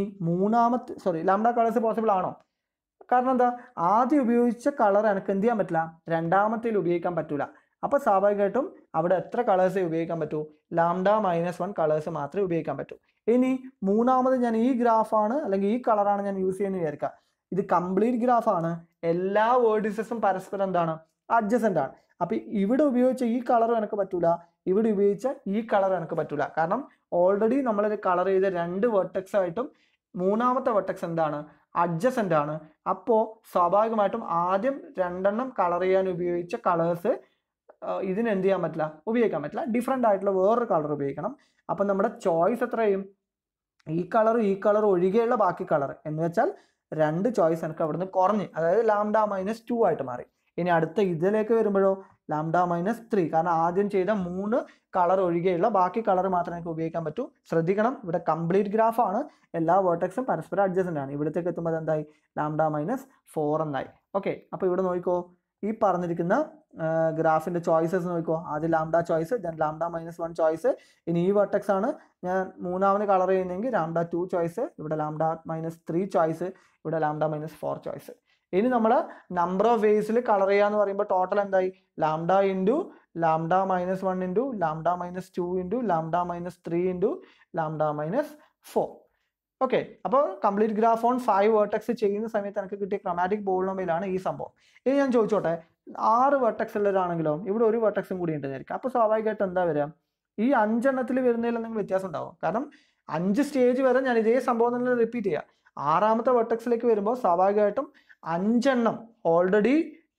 ലാംഡ കളേഴ്സ് പോസിബിൾ ആണോ, കാരണം എന്താ, ആദ്യം ഉപയോഗിച്ച കളർ എനിക്ക് എന്ത് ചെയ്യാൻ പറ്റില്ല, രണ്ടാമത്തേൽ ഉപയോഗിക്കാൻ പറ്റൂല. അപ്പോൾ സ്വാഭാവികമായിട്ടും അവിടെ എത്ര കളേഴ്സേ ഉപയോഗിക്കാൻ പറ്റൂ, λ-1 കളേഴ്സ് മാത്രമേ ഉപയോഗിക്കാൻ പറ്റൂ. ഇനി മൂന്നാമത് ഞാൻ ഈ ഗ്രാഫാണ് അല്ലെങ്കിൽ ഈ കളറാണ് ഞാൻ യൂസ് ചെയ്യുന്നത് വിചാരിക്കുക. ഇത് കംപ്ലീറ്റ് ഗ്രാഫാണ്, എല്ലാ വേർഡിസസും പരസ്പരം എന്താണ്, അഡ്ജസൻ്റ് ആണ്. അപ്പം ഇവിടെ ഉപയോഗിച്ച ഈ കളർ എനിക്ക് പറ്റൂല, ഇവിടെ ഉപയോഗിച്ച ഈ കളർ എനിക്ക് പറ്റൂല. കാരണം ഓൾറെഡി നമ്മൾ കളർ ചെയ്ത രണ്ട് വെർട്ടെക്സ് ആയിട്ടും മൂന്നാമത്തെ വെർട്ടെക്സ് എന്താണ്, അഡ്ജസൻ്റ് ആണ്. അപ്പോൾ സ്വാഭാവികമായിട്ടും ആദ്യം രണ്ടെണ്ണം കളർ ചെയ്യാൻ ഉപയോഗിച്ച കളേഴ്സ് ഇതിന് എന്ത് ചെയ്യാൻ പറ്റില്ല, ഉപയോഗിക്കാൻ പറ്റില്ല. ഡിഫറെൻ്റ് ആയിട്ടുള്ള വേറൊരു കളർ ഉപയോഗിക്കണം. അപ്പം നമ്മുടെ ചോയ്സ് എത്രയും ഈ കളർ ഒഴികെയുള്ള ബാക്കി കളർ എന്ന് വെച്ചാൽ രണ്ട് ചോയ്സ് എനിക്ക് അവിടുന്ന് കുറഞ്ഞ്, അതായത് λ-2 ആയിട്ട് മാറി. ഇനി അടുത്ത ഇതിലേക്ക് വരുമ്പോഴോ λ-3, കാരണം ആദ്യം ചെയ്ത 3 കളർ ഒഴികെയുള്ള ബാക്കി കളർ മാത്രമേ എനിക്ക് ഉപയോഗിക്കാൻ പറ്റൂ. ശ്രദ്ധിക്കണം, ഇവിടെ കംപ്ലീറ്റ് ഗ്രാഫാണ്, എല്ലാ വേർട്ടെക്സും പരസ്പരം അഡ്ജസൻ്റ് ആണ്. ഇവിടത്തേക്ക് എത്തുമ്പോൾ എന്തായി, λ-4 എന്നായി. ഓക്കെ, അപ്പോൾ ഇവിടെ നോക്കിക്കോ, ഈ പറഞ്ഞിരിക്കുന്ന ഗ്രാഫിൻ്റെ ചോയ്സസ് നോക്കിക്കോ. ആദ്യം λ ചോയ്സ്, ദെൻ λ-1 ചോയ്സ്. ഇനി ഈ വെർട്ടെക്സ് ആണ് ഞാൻ മൂന്നാമത് കളർ ചെയ്യുന്നതെങ്കിൽ λ2 ചോയ്സ്, ഇവിടെ λ-3 ചോയ്സ്, ഇവിടെ λ-4 ചോയ്സ്. ഇനി നമ്മൾ നമ്പർ ഓഫ് വേസിൽ കളർ ചെയ്യാന്ന് പറയുമ്പോൾ ടോട്ടൽ എന്തായി, λ into λ-1 into λ-2 into λ-3 into λ-4. Okay, അപ്പോൾ കംപ്ലീറ്റ് ഗ്രാഫ് ഓൺ 5 വെർട്ടെക്സ് ചെയ്യുന്ന സമയത്ത് എനിക്ക് കിട്ടിയ ക്രോമാറ്റിക് പോളിനോമിയലാണ് ഈ സംഭവം. ഇനി ഞാൻ ചോദിച്ചോട്ടെ, 6 വെർട്ടെക്സ് ഉള്ളതാണെങ്കിലോ ഇവിടെ ഒരു വെർട്ടെക്സും കൂടി ഉണ്ടെന്നായിരിക്കും. അപ്പോൾ സ്വാഭാവികമായിട്ട് എന്താ വരിക, ഈ 5 എണ്ണത്തിൽ വരുന്നതിൽ എന്തെങ്കിലും വ്യത്യാസം ഉണ്ടാവും. കാരണം 5 സ്റ്റേജ് വരെ ഞാൻ ഇതേ സംഭവം തന്നെ റിപ്പീറ്റ് ചെയ്യുക. 6ാമത്തെ വെർട്ടെക്സിലേക്ക് വരുമ്പോൾ സ്വാഭാവികമായിട്ടും 5 എണ്ണം ഓൾറെഡി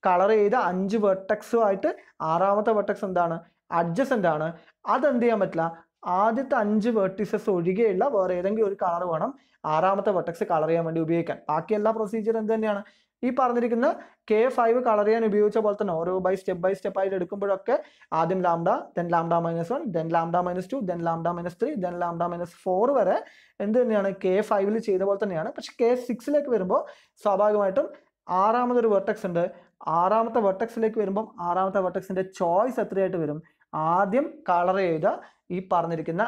കളർ ചെയ്ത 5 വെർട്ടെക്സുമായിട്ട് 6ാമത്തെ വെർട്ടെക്സ് എന്താണ്, അഡ്ജസൻ്റ് ആണ്. അതെന്ത് ചെയ്യാൻ പറ്റില്ല, ആദ്യത്തെ 5 വെർട്ടിസസ് ഒഴികെയുള്ള വേറെ ഏതെങ്കിലും ഒരു കളർ വേണം 6ാമത്തെ വെർട്ടെക്സ് കളർ ചെയ്യാൻ വേണ്ടി ഉപയോഗിക്കാൻ. ബാക്കി എല്ലാ പ്രൊസീജിയർ എന്ത് തന്നെയാണ്, ഈ പറഞ്ഞിരിക്കുന്ന K5 കളർ ചെയ്യാൻ ഉപയോഗിച്ച പോലെ തന്നെ ഓരോ ബൈ സ്റ്റെപ്പ് ആയിട്ട് എടുക്കുമ്പോഴൊക്കെ ആദ്യം λ, ദെൻ λ-1, ദെൻ λ-2, ദെൻ λ-3, ദെൻ λ-4 വരെ എന്ത് തന്നെയാണ് K5 ചെയ്ത പോലെ തന്നെയാണ്. പക്ഷെ K6ലേക്ക് വരുമ്പോൾ സ്വാഭാവികമായിട്ടും 6ാമതൊരു വെർട്ടെക്സ് ഉണ്ട്. 6ാമത്തെ വെർട്ടെക്സിലേക്ക് വരുമ്പം 6ാമത്തെ വെർട്ടെക്സിൻ്റെ ചോയ്സ് എത്രയായിട്ട് വരും, ആദ്യം കളർ ചെയ്ത ഈ പറഞ്ഞിരിക്കുന്ന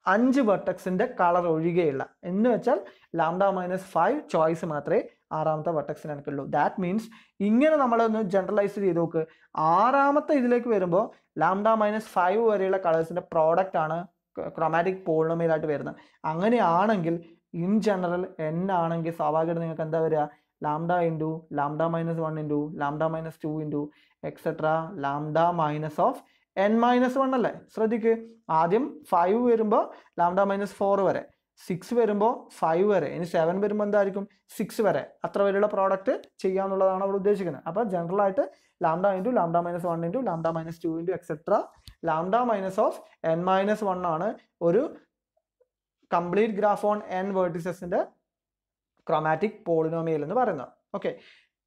5 വെർട്ടെക്സിൻ്റെ കളർ ഒഴികെയുള്ള, എന്ന് വെച്ചാൽ λ-5 ചോയ്സ് മാത്രമേ 6ാമത്തെ വെർട്ടെക്സിന് എനിക്കുള്ളൂ. ദാറ്റ് മീൻസ് ഇങ്ങനെ നമ്മളൊന്ന് ജനറലൈസ് ചെയ്ത് നോക്ക്. 6ാമത്തെ ഇതിലേക്ക് വരുമ്പോൾ λ-5 വരെയുള്ള കളേഴ്സിൻ്റെ പ്രോഡക്റ്റ് ആണ് ക്രോമാറ്റിക് പോളിനോമിയലായിട്ട് വരുന്നത്. അങ്ങനെയാണെങ്കിൽ ഇൻ ജനറൽ n ആണെങ്കിൽ സ്വാഭാവികമായിട്ട് നിങ്ങൾക്ക് എന്താ വരിക, λ into λ-1 into λ-2 into etcetera λ-n-1 അല്ലേ. ശ്രദ്ധിക്ക്, ആദ്യം 5 വരുമ്പോൾ λ-4 വരെ, 6 വരുമ്പോൾ 5 വരെ, ഇനി 7 വരുമ്പോൾ എന്തായിരിക്കും 6 വരെ, അത്ര വരെയുള്ള പ്രോഡക്റ്റ് ചെയ്യാന്നുള്ളതാണ് അവിടെ ഉദ്ദേശിക്കുന്നത്. അപ്പോൾ ജനറൽ ആയിട്ട് λ into λ-1 into λ-2 into etcetera λ-n-1 ആണ് ഒരു കംപ്ലീറ്റ് ഗ്രാഫ് ഓൺ n വേർട്ടിസസിൻ്റെ ക്രോമാറ്റിക് പോളിനോമിയൽ എന്ന് പറയുന്നത്. ഓക്കെ,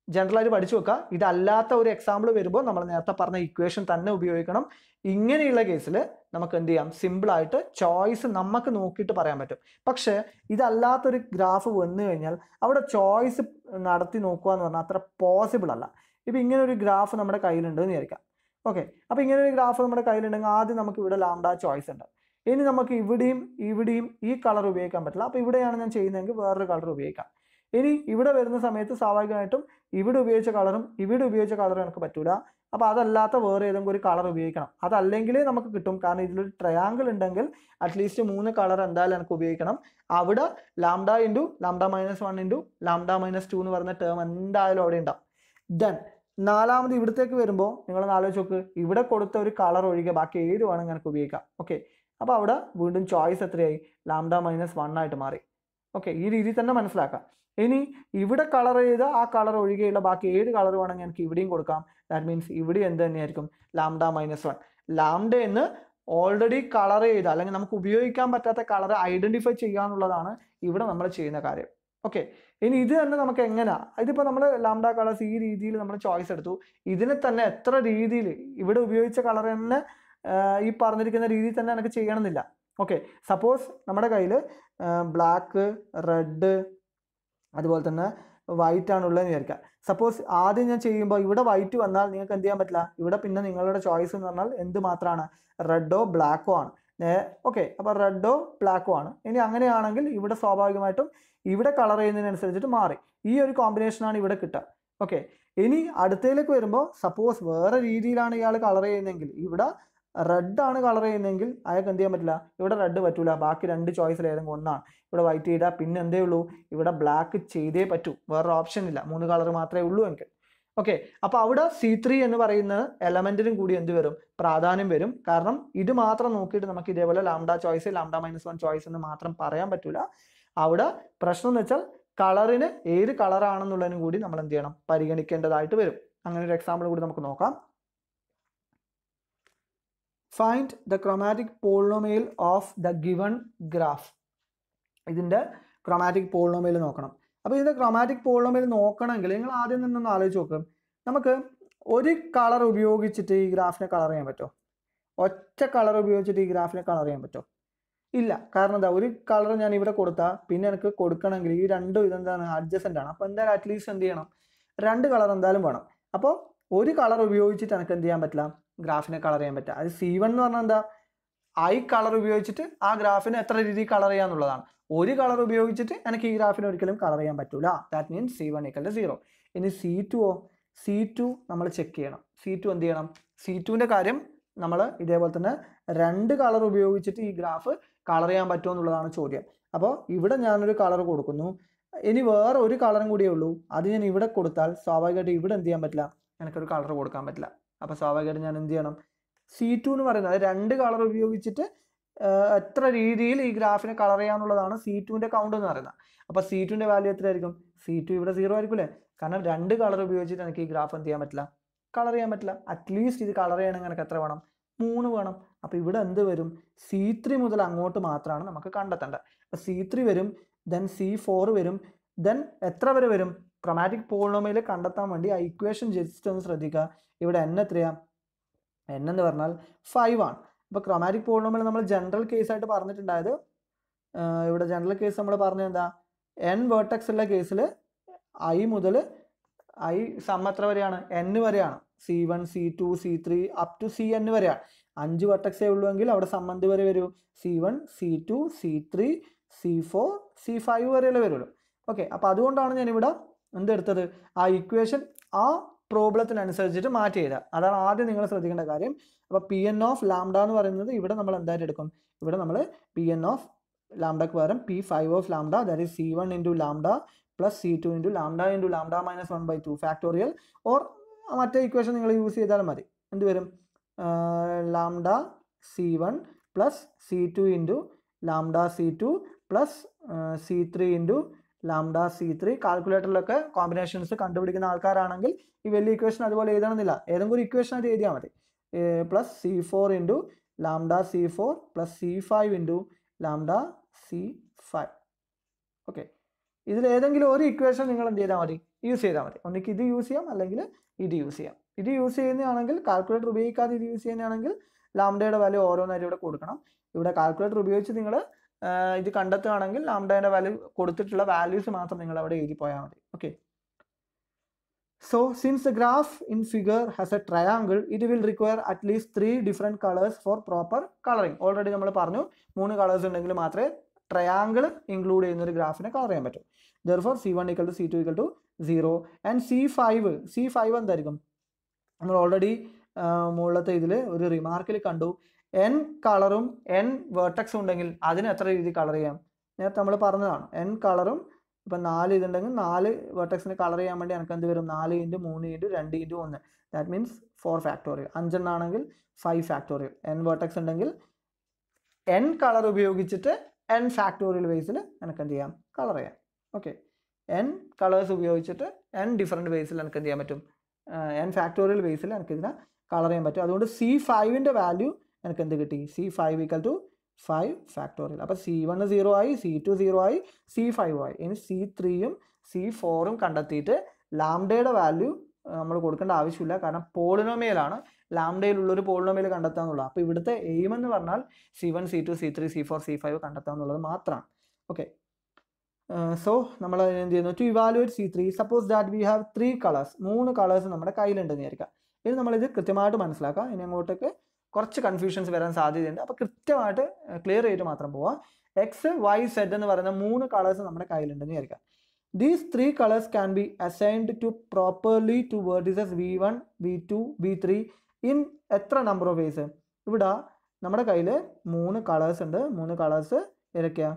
ജനറലായിട്ട് പഠിച്ചു വെക്കുക. ഇതല്ലാത്ത ഒരു എക്സാമ്പിൾ വരുമ്പോൾ നമ്മൾ നേരത്തെ പറഞ്ഞ ഇക്വേഷൻ തന്നെ ഉപയോഗിക്കണം. ഇങ്ങനെയുള്ള കേസിൽ നമുക്ക് എന്ത് ചെയ്യാം, സിമ്പിളായിട്ട് ചോയ്സ് നമുക്ക് നോക്കിയിട്ട് പറയാൻ പറ്റും. പക്ഷേ ഇതല്ലാത്തൊരു ഗ്രാഫ് വന്നു കഴിഞ്ഞാൽ അവിടെ ചോയ്സ് നടത്തി നോക്കുക എന്ന് പറഞ്ഞാൽ അത്ര പോസിബിൾ അല്ല. ഇപ്പം ഇങ്ങനെ ഒരു ഗ്രാഫ് നമ്മുടെ കയ്യിലുണ്ട് എന്ന് വിചാരിക്കാം. ഓക്കെ, അപ്പോൾ ഇങ്ങനെ ഒരു ഗ്രാഫ് നമ്മുടെ കയ്യിലുണ്ടെങ്കിൽ ആദ്യം നമുക്ക് ഇവിടെ λ ചോയ്സ് ഉണ്ട്. ഇനി നമുക്ക് ഇവിടെയും ഈ കളർ ഉപയോഗിക്കാൻ പറ്റില്ല. അപ്പോൾ ഇവിടെയാണ് ഞാൻ ചെയ്യുന്നതെങ്കിൽ വേറൊരു കളർ ഉപയോഗിക്കാം. ഇനി ഇവിടെ വരുന്ന സമയത്ത് സ്വാഭാവികമായിട്ടും ഇവിടെ ഉപയോഗിച്ച കളറും ഇവിടെ ഉപയോഗിച്ച കളറും എനിക്ക് പറ്റൂല. അപ്പോൾ അതല്ലാത്ത വേറെ ഏതെങ്കിലും ഒരു കളർ ഉപയോഗിക്കണം. അതല്ലെങ്കിലേ നമുക്ക് കിട്ടും. കാരണം ഇതിലൊരു ട്രയാങ്കിൾ ഉണ്ടെങ്കിൽ അറ്റ്ലീസ്റ്റ് 3 കളർ എന്തായാലും എനിക്ക് ഉപയോഗിക്കണം. അവിടെ λ ഇൻറ്റു λ-1 ഇൻറ്റു λ-2 എന്ന് പറയുന്ന ടേം എന്തായാലും അവിടെ ഉണ്ടാവും. ദെൻ 4ാമത് ഇവിടത്തേക്ക് വരുമ്പോൾ നിങ്ങളൊന്ന് ആലോചിച്ച് നോക്ക്, ഇവിടെ കൊടുത്ത ഒരു കളർ ഒഴികെ ബാക്കി ഏത് വേണമെങ്കിൽ എനിക്ക് ഉപയോഗിക്കാം. ഓക്കെ, അപ്പോൾ അവിടെ വീണ്ടും ചോയ്സ് എത്രയായി, λ-1 ആയിട്ട് മാറി. ഓക്കെ, ഈ രീതിയിൽ തന്നെ മനസ്സിലാക്കാം. ഇനി ഇവിടെ കളർ ചെയ്ത ആ കളർ ഒഴികെയുള്ള ബാക്കി ഏത് കളർ വേണമെങ്കിൽ എനിക്ക് ഇവിടെയും കൊടുക്കാം. ദാറ്റ് മീൻസ് ഇവിടെ എന്ത് തന്നെയായിരിക്കും, λ-1. ലാംഡ എന്ന് ഓൾറെഡി കളർ ചെയ്ത അല്ലെങ്കിൽ നമുക്ക് ഉപയോഗിക്കാൻ പറ്റാത്ത കളർ ഐഡന്റിഫൈ ചെയ്യാന്നുള്ളതാണ് ഇവിടെ നമ്മൾ ചെയ്യുന്ന കാര്യം. ഓക്കെ, ഇനി ഇത് തന്നെ നമുക്ക് എങ്ങനെയാ, ഇതിപ്പോൾ നമ്മൾ ലാംഡ കളേഴ്സ് ഈ രീതിയിൽ നമ്മൾ ചോയ്സ് എടുത്തു. ഇതിനെ തന്നെ എത്ര രീതിയിൽ ഇവിടെ ഉപയോഗിച്ച കളർ തന്നെ ഈ പറഞ്ഞിരിക്കുന്ന രീതിയിൽ തന്നെ എനിക്ക് ചെയ്യണമെന്നില്ല. ഓക്കെ, സപ്പോസ് നമ്മുടെ കയ്യിൽ ബ്ലാക്ക്, റെഡ്, അതുപോലെ തന്നെ വൈറ്റ് ആണുള്ളതെന്ന് വിചാരിക്കുക. സപ്പോസ് ആദ്യം ഞാൻ ചെയ്യുമ്പോൾ ഇവിടെ വൈറ്റ് വന്നാൽ നിങ്ങൾക്ക് എന്ത് ചെയ്യാൻ പറ്റില്ല, ഇവിടെ പിന്നെ നിങ്ങളുടെ ചോയ്സ് എന്ന് പറഞ്ഞാൽ എന്ത് മാത്രമാണ്, റെഡോ ബ്ലാക്കോ ആണ്. ഓക്കെ, അപ്പോൾ റെഡോ ബ്ലാക്കോ ആണ്. ഇനി അങ്ങനെയാണെങ്കിൽ ഇവിടെ സ്വാഭാവികമായിട്ടും ഇവിടെ കളർ ചെയ്യുന്നതിനനുസരിച്ചിട്ട് മാറി. ഈ ഒരു കോമ്പിനേഷനാണ് ഇവിടെ കിട്ടുക. ഓക്കെ, ഇനി അടുത്തതിലേക്ക് വരുമ്പോൾ സപ്പോസ് വേറെ രീതിയിലാണ് ഇയാൾ കളർ ചെയ്യുന്നതെങ്കിൽ, ഇവിടെ റെഡ് ആണ് കളർ ചെയ്യുന്നതെങ്കിൽ അയാൾക്ക് എന്ത് ചെയ്യാൻ പറ്റില്ല, ഇവിടെ റെഡ് പറ്റൂല, ബാക്കി 2 ചോയ്സിൽ ഏതെങ്കിലും ഒന്നാണ്. ഇവിടെ വൈറ്റ് ചെയ്താൽ പിന്നെ എന്തേ ഉള്ളൂ, ഇവിടെ ബ്ലാക്ക് ചെയ്തേ പറ്റൂ, വേറൊരു ഓപ്ഷൻ ഇല്ല, 3 കളർ മാത്രമേ ഉള്ളൂ എനിക്ക്. ഓക്കെ, അപ്പോൾ അവിടെ C3 എന്ന് പറയുന്ന എലമെന്റിനും കൂടി എന്ത് വരും, പ്രാധാന്യം വരും. കാരണം ഇത് മാത്രം നോക്കിയിട്ട് നമുക്ക് ഇതേപോലെ ലാംഡ ചോയ്സ്, λ-1 ചോയ്സ് എന്ന് മാത്രം പറയാൻ പറ്റൂല. അവിടെ പ്രശ്നം എന്ന് വെച്ചാൽ കളറിന് ഏത് കളറാണെന്നുള്ളതിനും കൂടി നമ്മൾ എന്ത് ചെയ്യണം, പരിഗണിക്കേണ്ടതായിട്ട് വരും. അങ്ങനെ ഒരു എക്സാമ്പിൾ കൂടി നമുക്ക് നോക്കാം. Find the chromatic polynomial of the given graph. ഇതിൻ്റെ ക്രോമാറ്റിക് പോളിനോമിയൽ നോക്കണം. അപ്പോൾ ഇതിൻ്റെ ക്രോമാറ്റിക് പോളിനോമിയൽ നോക്കണമെങ്കിൽ നിങ്ങൾ ആദ്യം നിന്നൊന്ന് ആലോചിച്ച് നോക്കും, നമുക്ക് ഒരു കളർ ഉപയോഗിച്ചിട്ട് ഈ ഗ്രാഫിനെ കളർ ചെയ്യാൻ പറ്റുമോ? ഒറ്റ കളർ ഉപയോഗിച്ചിട്ട് ഈ ഗ്രാഫിനെ കളർ ചെയ്യാൻ പറ്റുമോ? ഇല്ല. കാരണം എന്താ, ഒരു കളർ ഞാൻ ഇവിടെ കൊടുത്താൽ പിന്നെ എനിക്ക് കൊടുക്കണമെങ്കിൽ ഈ രണ്ടും ഇതെന്താണ്, അഡ്ജസൻ്റ് ആണ്. അപ്പോൾ എന്തായാലും അറ്റ്ലീസ്റ്റ് എന്ത് ചെയ്യണം, 2 കളർ എന്തായാലും വേണം. അപ്പോൾ ഒരു കളർ ഉപയോഗിച്ചിട്ട് എനിക്ക് എന്ത് ചെയ്യാൻ പറ്റില്ല, ഗ്രാഫിനെ കളർ ചെയ്യാൻ പറ്റുക. അത് C1 എന്ന് പറഞ്ഞാൽ എന്താ, I കളർ ഉപയോഗിച്ചിട്ട് ആ ഗ്രാഫിനെ എത്ര രീതിയിൽ കളർ ചെയ്യാന്നുള്ളതാണ്. ഒരു കളർ ഉപയോഗിച്ചിട്ട് എനിക്ക് ഈ ഗ്രാഫിനെ ഒരിക്കലും കളർ ചെയ്യാൻ പറ്റൂല. That means C1 = 0. ഇനി C2 നമ്മൾ ചെക്ക് ചെയ്യണം. C2 എന്ത് ചെയ്യണം, C2ൻ്റെ കാര്യം നമ്മൾ ഇതേപോലെ തന്നെ 2 കളർ ഉപയോഗിച്ചിട്ട് ഈ ഗ്രാഫ് കളർ ചെയ്യാൻ പറ്റുമോ എന്നുള്ളതാണ് ചോദ്യം. അപ്പോൾ ഇവിടെ ഞാനൊരു കളർ കൊടുക്കുന്നു, ഇനി വേറെ ഒരു കളറും കൂടിയേ ഉള്ളൂ, അത് ഞാൻ ഇവിടെ കൊടുത്താൽ സ്വാഭാവികമായിട്ട് ഇവിടെ എന്ത് ചെയ്യാൻ പറ്റില്ല, എനിക്കൊരു കളർ കൊടുക്കാൻ പറ്റില്ല. അപ്പോൾ സ്വാഭാവികമായിട്ട് ഞാൻ എന്ത് ചെയ്യണം, C2 എന്ന് പറയുന്നത് 2 കളർ ഉപയോഗിച്ചിട്ട് എത്ര രീതിയിൽ ഈ ഗ്രാഫിനെ കളർ ചെയ്യാന്നുള്ളതാണ് C2ൻ്റെ കൗണ്ട് എന്ന് പറയുന്നത്. അപ്പോൾ C2ൻ്റെ വാല്യൂ എത്രയായിരിക്കും, C2 ഇവിടെ 0 ആയിരിക്കും അല്ലേ, കാരണം 2 കളർ ഉപയോഗിച്ചിട്ട് എനിക്ക് ഈ ഗ്രാഫ് എന്ത് ചെയ്യാൻ പറ്റില്ല, കളർ ചെയ്യാൻ പറ്റില്ല. അറ്റ്ലീസ്റ്റ് ഇത് കളർ ചെയ്യണമെങ്കിൽ എനിക്ക് എത്ര വേണം, 3 വേണം. അപ്പോൾ ഇവിടെ എന്ത് വരും, C3 മുതൽ അങ്ങോട്ട് മാത്രമാണ് നമുക്ക് കണ്ടെത്തേണ്ടത്. അപ്പോൾ C3 വരും, ദെൻ C4 വരും, ദെൻ എത്ര വരെ വരും, ക്രോമാറ്റിക് പോളിനോമിയൽ കണ്ടെത്താൻ വേണ്ടി ആ ഇക്വേഷൻ ജസ്റ്റ് ഒന്ന് ശ്രദ്ധിക്കുക. ഇവിടെ n എത്രയാണ്, n എന്ന് പറഞ്ഞാൽ 5 ആണ്. അപ്പോൾ ക്രോമാറ്റിക് പോളിനോമിയൽ നമ്മൾ ജനറൽ കേസായിട്ട് പറഞ്ഞിട്ടുണ്ടായത്, ഇവിടെ ജനറൽ കേസ് നമ്മൾ പറഞ്ഞത് എന്താ, n വേർട്ടെക്സ് ഉള്ള കേസിൽ I മുതൽ I സം എത്ര വരെയാണ്, n വരെയാണ്. C1 C2 C3 up to Cn വരെയാണ്. 5 വെർട്ടെക്സേ ഉള്ളൂവെങ്കിൽ അവിടെ സം എന്ത് വരെ വരൂ, C1 C2 C3 C4 C5 വരെയല്ലേ വരുള്ളൂ. ഓക്കെ, അപ്പോൾ അതുകൊണ്ടാണ് ഞാനിവിടെ എന്തെടുത്തത്, ആ ഇക്വേഷൻ ആ പ്രോബ്ലത്തിനനുസരിച്ചിട്ട് മാറ്റി ചെയ്താൽ. അതാണ് ആദ്യം നിങ്ങൾ ശ്രദ്ധിക്കേണ്ട കാര്യം. അപ്പോൾ Pn ഓഫ് ലാംഡ എന്ന് പറയുന്നത് ഇവിടെ നമ്മൾ എന്തായിട്ട് എടുക്കും, ഇവിടെ നമ്മൾ Pn ഓഫ് ലാംഡക്ക് പകരം P5 of lambda, that is C1 into lambda plus C2 into lambda into lambda minus 1/2 factorial, or മറ്റേ ഇക്വേഷൻ നിങ്ങൾ യൂസ് ചെയ്താലും മതി. എന്ത് വരും, lambda C1 plus C2 into lambda C2 plus C3 into lambda C3. കാൽക്കുലേറ്ററിലൊക്കെ കോമ്പിനേഷൻസ് കണ്ടുപിടിക്കുന്ന ആൾക്കാരാണെങ്കിൽ ഈ വലിയ ഇക്വേഷൻ അതുപോലെ എഴുതണമെന്നില്ല, ഏതെങ്കിലും ഒരു ഇക്വേഷൻ ആയിട്ട് എഴുതിയാൽ മതി. Plus C4 into lambda C4 plus C5 into lambda C5. Okay, ഇതിൽ ഏതെങ്കിലും ഒരു ഇക്വേഷൻ നിങ്ങൾ എന്ത് ചെയ്താൽ മതി, യൂസ് ചെയ്താൽ മതി. ഒന്നിക്ക് ഇത് യൂസ് ചെയ്യാം, അല്ലെങ്കിൽ ഇത് യൂസ് ചെയ്യാം. ഇത് യൂസ് ചെയ്യുന്നതാണെങ്കിൽ, കാൽക്കുലേറ്റർ ഉപയോഗിക്കാതെ ഇത് യൂസ് ചെയ്യുന്നതാണെങ്കിൽ ലാംഡയുടെ വാല്യൂ ഓരോന്നായിട്ട് ഇവിടെ കൊടുക്കണം. ഇവിടെ കാൽക്കുലേറ്റർ ഉപയോഗിച്ച് നിങ്ങൾ ഇത് കണ്ടെത്തുകയാണെങ്കിൽ ലാംഡയുടെ വാല്യൂ കൊടുത്തിട്ടുള്ള വാല്യൂസ് മാത്രം നിങ്ങൾ അവിടെ എഴുതി പോയാൽ മതി. Okay, so since the graph in figure has A triangle, it will require at least 3 different colours four proper colouring. Already നമ്മൾ പറഞ്ഞു 3 കളേഴ്സ് ഉണ്ടെങ്കിൽ മാത്രമേ ട്രയാങ്കിൾ ഇൻക്ലൂഡ് ചെയ്യുന്ന ഒരു ഗ്രാഫിനെ കളർ ചെയ്യാൻ പറ്റും. Therefore C1 = C2 = 0 and C5 എന്തായിരിക്കും, നമ്മൾ ഓൾറെഡി മുകളിലത്തെ ഇതിൽ ഒരു റിമാർക്കിൽ കണ്ടു, n കളറും n വേർട്ടെക്സും ഉണ്ടെങ്കിൽ അതിന് എത്ര രീതി കളർ ചെയ്യാം, നേരത്തെ നമ്മൾ പറഞ്ഞതാണ്. n കളറും ഇപ്പം 4 ഇതുണ്ടെങ്കിൽ 4 വേർട്ടെക്സിന് കളർ ചെയ്യാൻ വേണ്ടി എനിക്ക് എന്ത് വരും, 4 × 3 × 2 × 1, that means 4 factorial. 5 എണ്ണാണെങ്കിൽ 5 factorial. n vertex ഉണ്ടെങ്കിൽ n കളർ ഉപയോഗിച്ചിട്ട് n ഫാക്ടോറിയൽ വേസിൽ എനിക്ക് എന്ത് ചെയ്യാം, കളർ ചെയ്യാം. ഓക്കെ, n കളേഴ്സ് ഉപയോഗിച്ചിട്ട് n ഡിഫറെൻറ്റ് വേസിൽ എനിക്ക് എന്ത് ചെയ്യാൻ പറ്റും, n ഫാക്ടോറിയൽ വേസിൽ എനിക്ക് ഇതിനെ കളർ ചെയ്യാൻ പറ്റും. അതുകൊണ്ട് C5ൻ്റെ വാല്യൂ എനിക്ക് എന്ത് കിട്ടി, C5 = 5 ഫാക്ടോറിയൽ. അപ്പോൾ C1 0 ആയി, C2 0 ആയി, C5 ആയി. ഇനി C3യും C4ഉം കണ്ടെത്തിയിട്ട് ലാംഡയുടെ വാല്യൂ നമ്മൾ കൊടുക്കേണ്ട ആവശ്യമില്ല, കാരണം പോളിനോമിയലാണ്, ലാംഡയിലുള്ളൊരു പോളിനോമിയൽ കണ്ടെത്താന്നുള്ളത്. അപ്പോൾ ഇവിടുത്തെ എയിം എന്ന് പറഞ്ഞാൽ C1 C2 C3 C4 C5 കണ്ടെത്താന്നുള്ളത് മാത്രമാണ്. ഓക്കെ, സോ നമ്മൾ എന്ത് ചെയ്യുന്നു, to evaluate C3 suppose that we have 3 colours, 3 colours നമ്മുടെ കയ്യിലുണ്ടെന്ന് വിചാരിക്കുക. ഇനി നമ്മളിത് കൃത്യമായിട്ട് മനസ്സിലാക്കാം. ഇനി അങ്ങോട്ടേക്ക് കുറച്ച് കൺഫ്യൂഷൻസ് വരാൻ സാധ്യതയുണ്ട്. അപ്പോൾ കൃത്യമായിട്ട് ക്ലിയർ ചെയ്തിട്ട് മാത്രം പോവാം. എക്സ് വൈ സെഡ് എന്ന് പറയുന്ന 3 കളേഴ്സ് നമ്മുടെ കയ്യിലുണ്ടെന്ന് വിചാരിക്കാം. These 3 colors can be assigned to properly to vertices v1, v2, v3 in എത്ര നമ്പർ ഓഫ് വേസ്? ഇവിടെ നമ്മുടെ കയ്യിൽ 3 കളേഴ്സ് ഉണ്ട്. 3 കളേഴ്സ് ഏതൊക്കെയാണ്?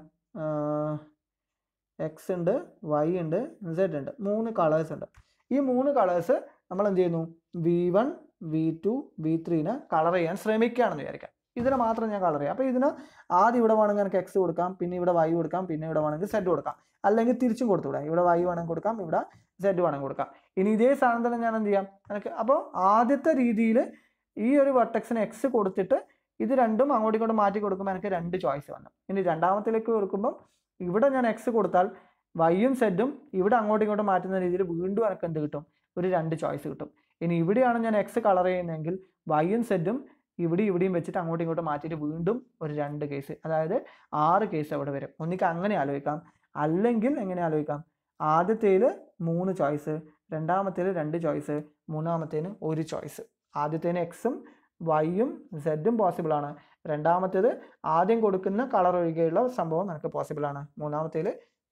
എക്സ് ഉണ്ട്, വൈ ഉണ്ട്, സെഡ് ഉണ്ട്. 3 കളേഴ്സ് ഉണ്ട്. ഈ 3 കളേഴ്സ് നമ്മൾ എന്ത് ചെയ്യുന്നു? v1, v2, v3നെ കളർ ചെയ്യാൻ ശ്രമിക്കുകയാണെന്ന് വിചാരിക്കാം. ഇതിനെ മാത്രം ഞാൻ കളർ ചെയ്യാം. അപ്പോൾ ഇതിന് ആദ്യം ഇവിടെ വേണമെങ്കിൽ എനിക്ക് എക്സ് കൊടുക്കാം, പിന്നെ ഇവിടെ വൈ കൊടുക്കാം, പിന്നെ ഇവിടെ വേണമെങ്കിൽ സെഡ് കൊടുക്കാം. അല്ലെങ്കിൽ തിരിച്ചും കൊടുത്തുവിടാം. ഇവിടെ വൈ വേണമെങ്കിൽ കൊടുക്കാം, ഇവിടെ സെഡ് വേണമെങ്കിൽ കൊടുക്കാം. ഇനി ഇതേ സാധനം തന്നെ ഞാൻ എന്ത് ചെയ്യാം? എനിക്ക് അപ്പോൾ ആദ്യത്തെ രീതിയിൽ ഈ ഒരു വെർട്ടെക്സിന് എക്സ് കൊടുത്തിട്ട് ഇത് രണ്ടും അങ്ങോട്ടും ഇങ്ങോട്ടും മാറ്റി കൊടുക്കുമ്പോൾ എനിക്ക് 2 ചോയ്സ് വന്നു. ഇനി രണ്ടാമത്തിലേക്ക് കൊടുക്കുമ്പോൾ ഇവിടെ ഞാൻ എക്സ് കൊടുത്താൽ വൈയും സെഡും ഇവിടെ അങ്ങോട്ടും ഇങ്ങോട്ടും മാറ്റുന്ന രീതിയിൽ വീണ്ടും എനിക്ക് എന്ത് കിട്ടും? ഒരു 2 ചോയ്സ് കിട്ടും. ഇനി ഇവിടെയാണ് ഞാൻ എക്സ് കളർ ചെയ്യുന്നതെങ്കിൽ വൈയും സെഡും ഇവിടെയും വെച്ചിട്ട് അങ്ങോട്ടും ഇങ്ങോട്ടും മാറ്റിയിട്ട് വീണ്ടും ഒരു 2 കേസ്, അതായത് 6 കേസ് അവിടെ വരും. ഒന്നിക്ക് അങ്ങനെ ആലോചിക്കാം, അല്ലെങ്കിൽ എങ്ങനെ ആലോചിക്കാം? ആദ്യത്തേൽ 3 ചോയ്സ്, രണ്ടാമത്തേൽ 2 ചോയ്സ്, മൂന്നാമത്തേന് 1 ചോയ്സ്. ആദ്യത്തേന് എക്സും വൈയും സെഡും പോസിബിൾ ആണ്. രണ്ടാമത്തേത് ആദ്യം കൊടുക്കുന്ന കളർ ഒഴികെയുള്ള സംഭവം നമുക്ക് പോസിബിൾ ആണ്. മൂന്നാമത്തേൽ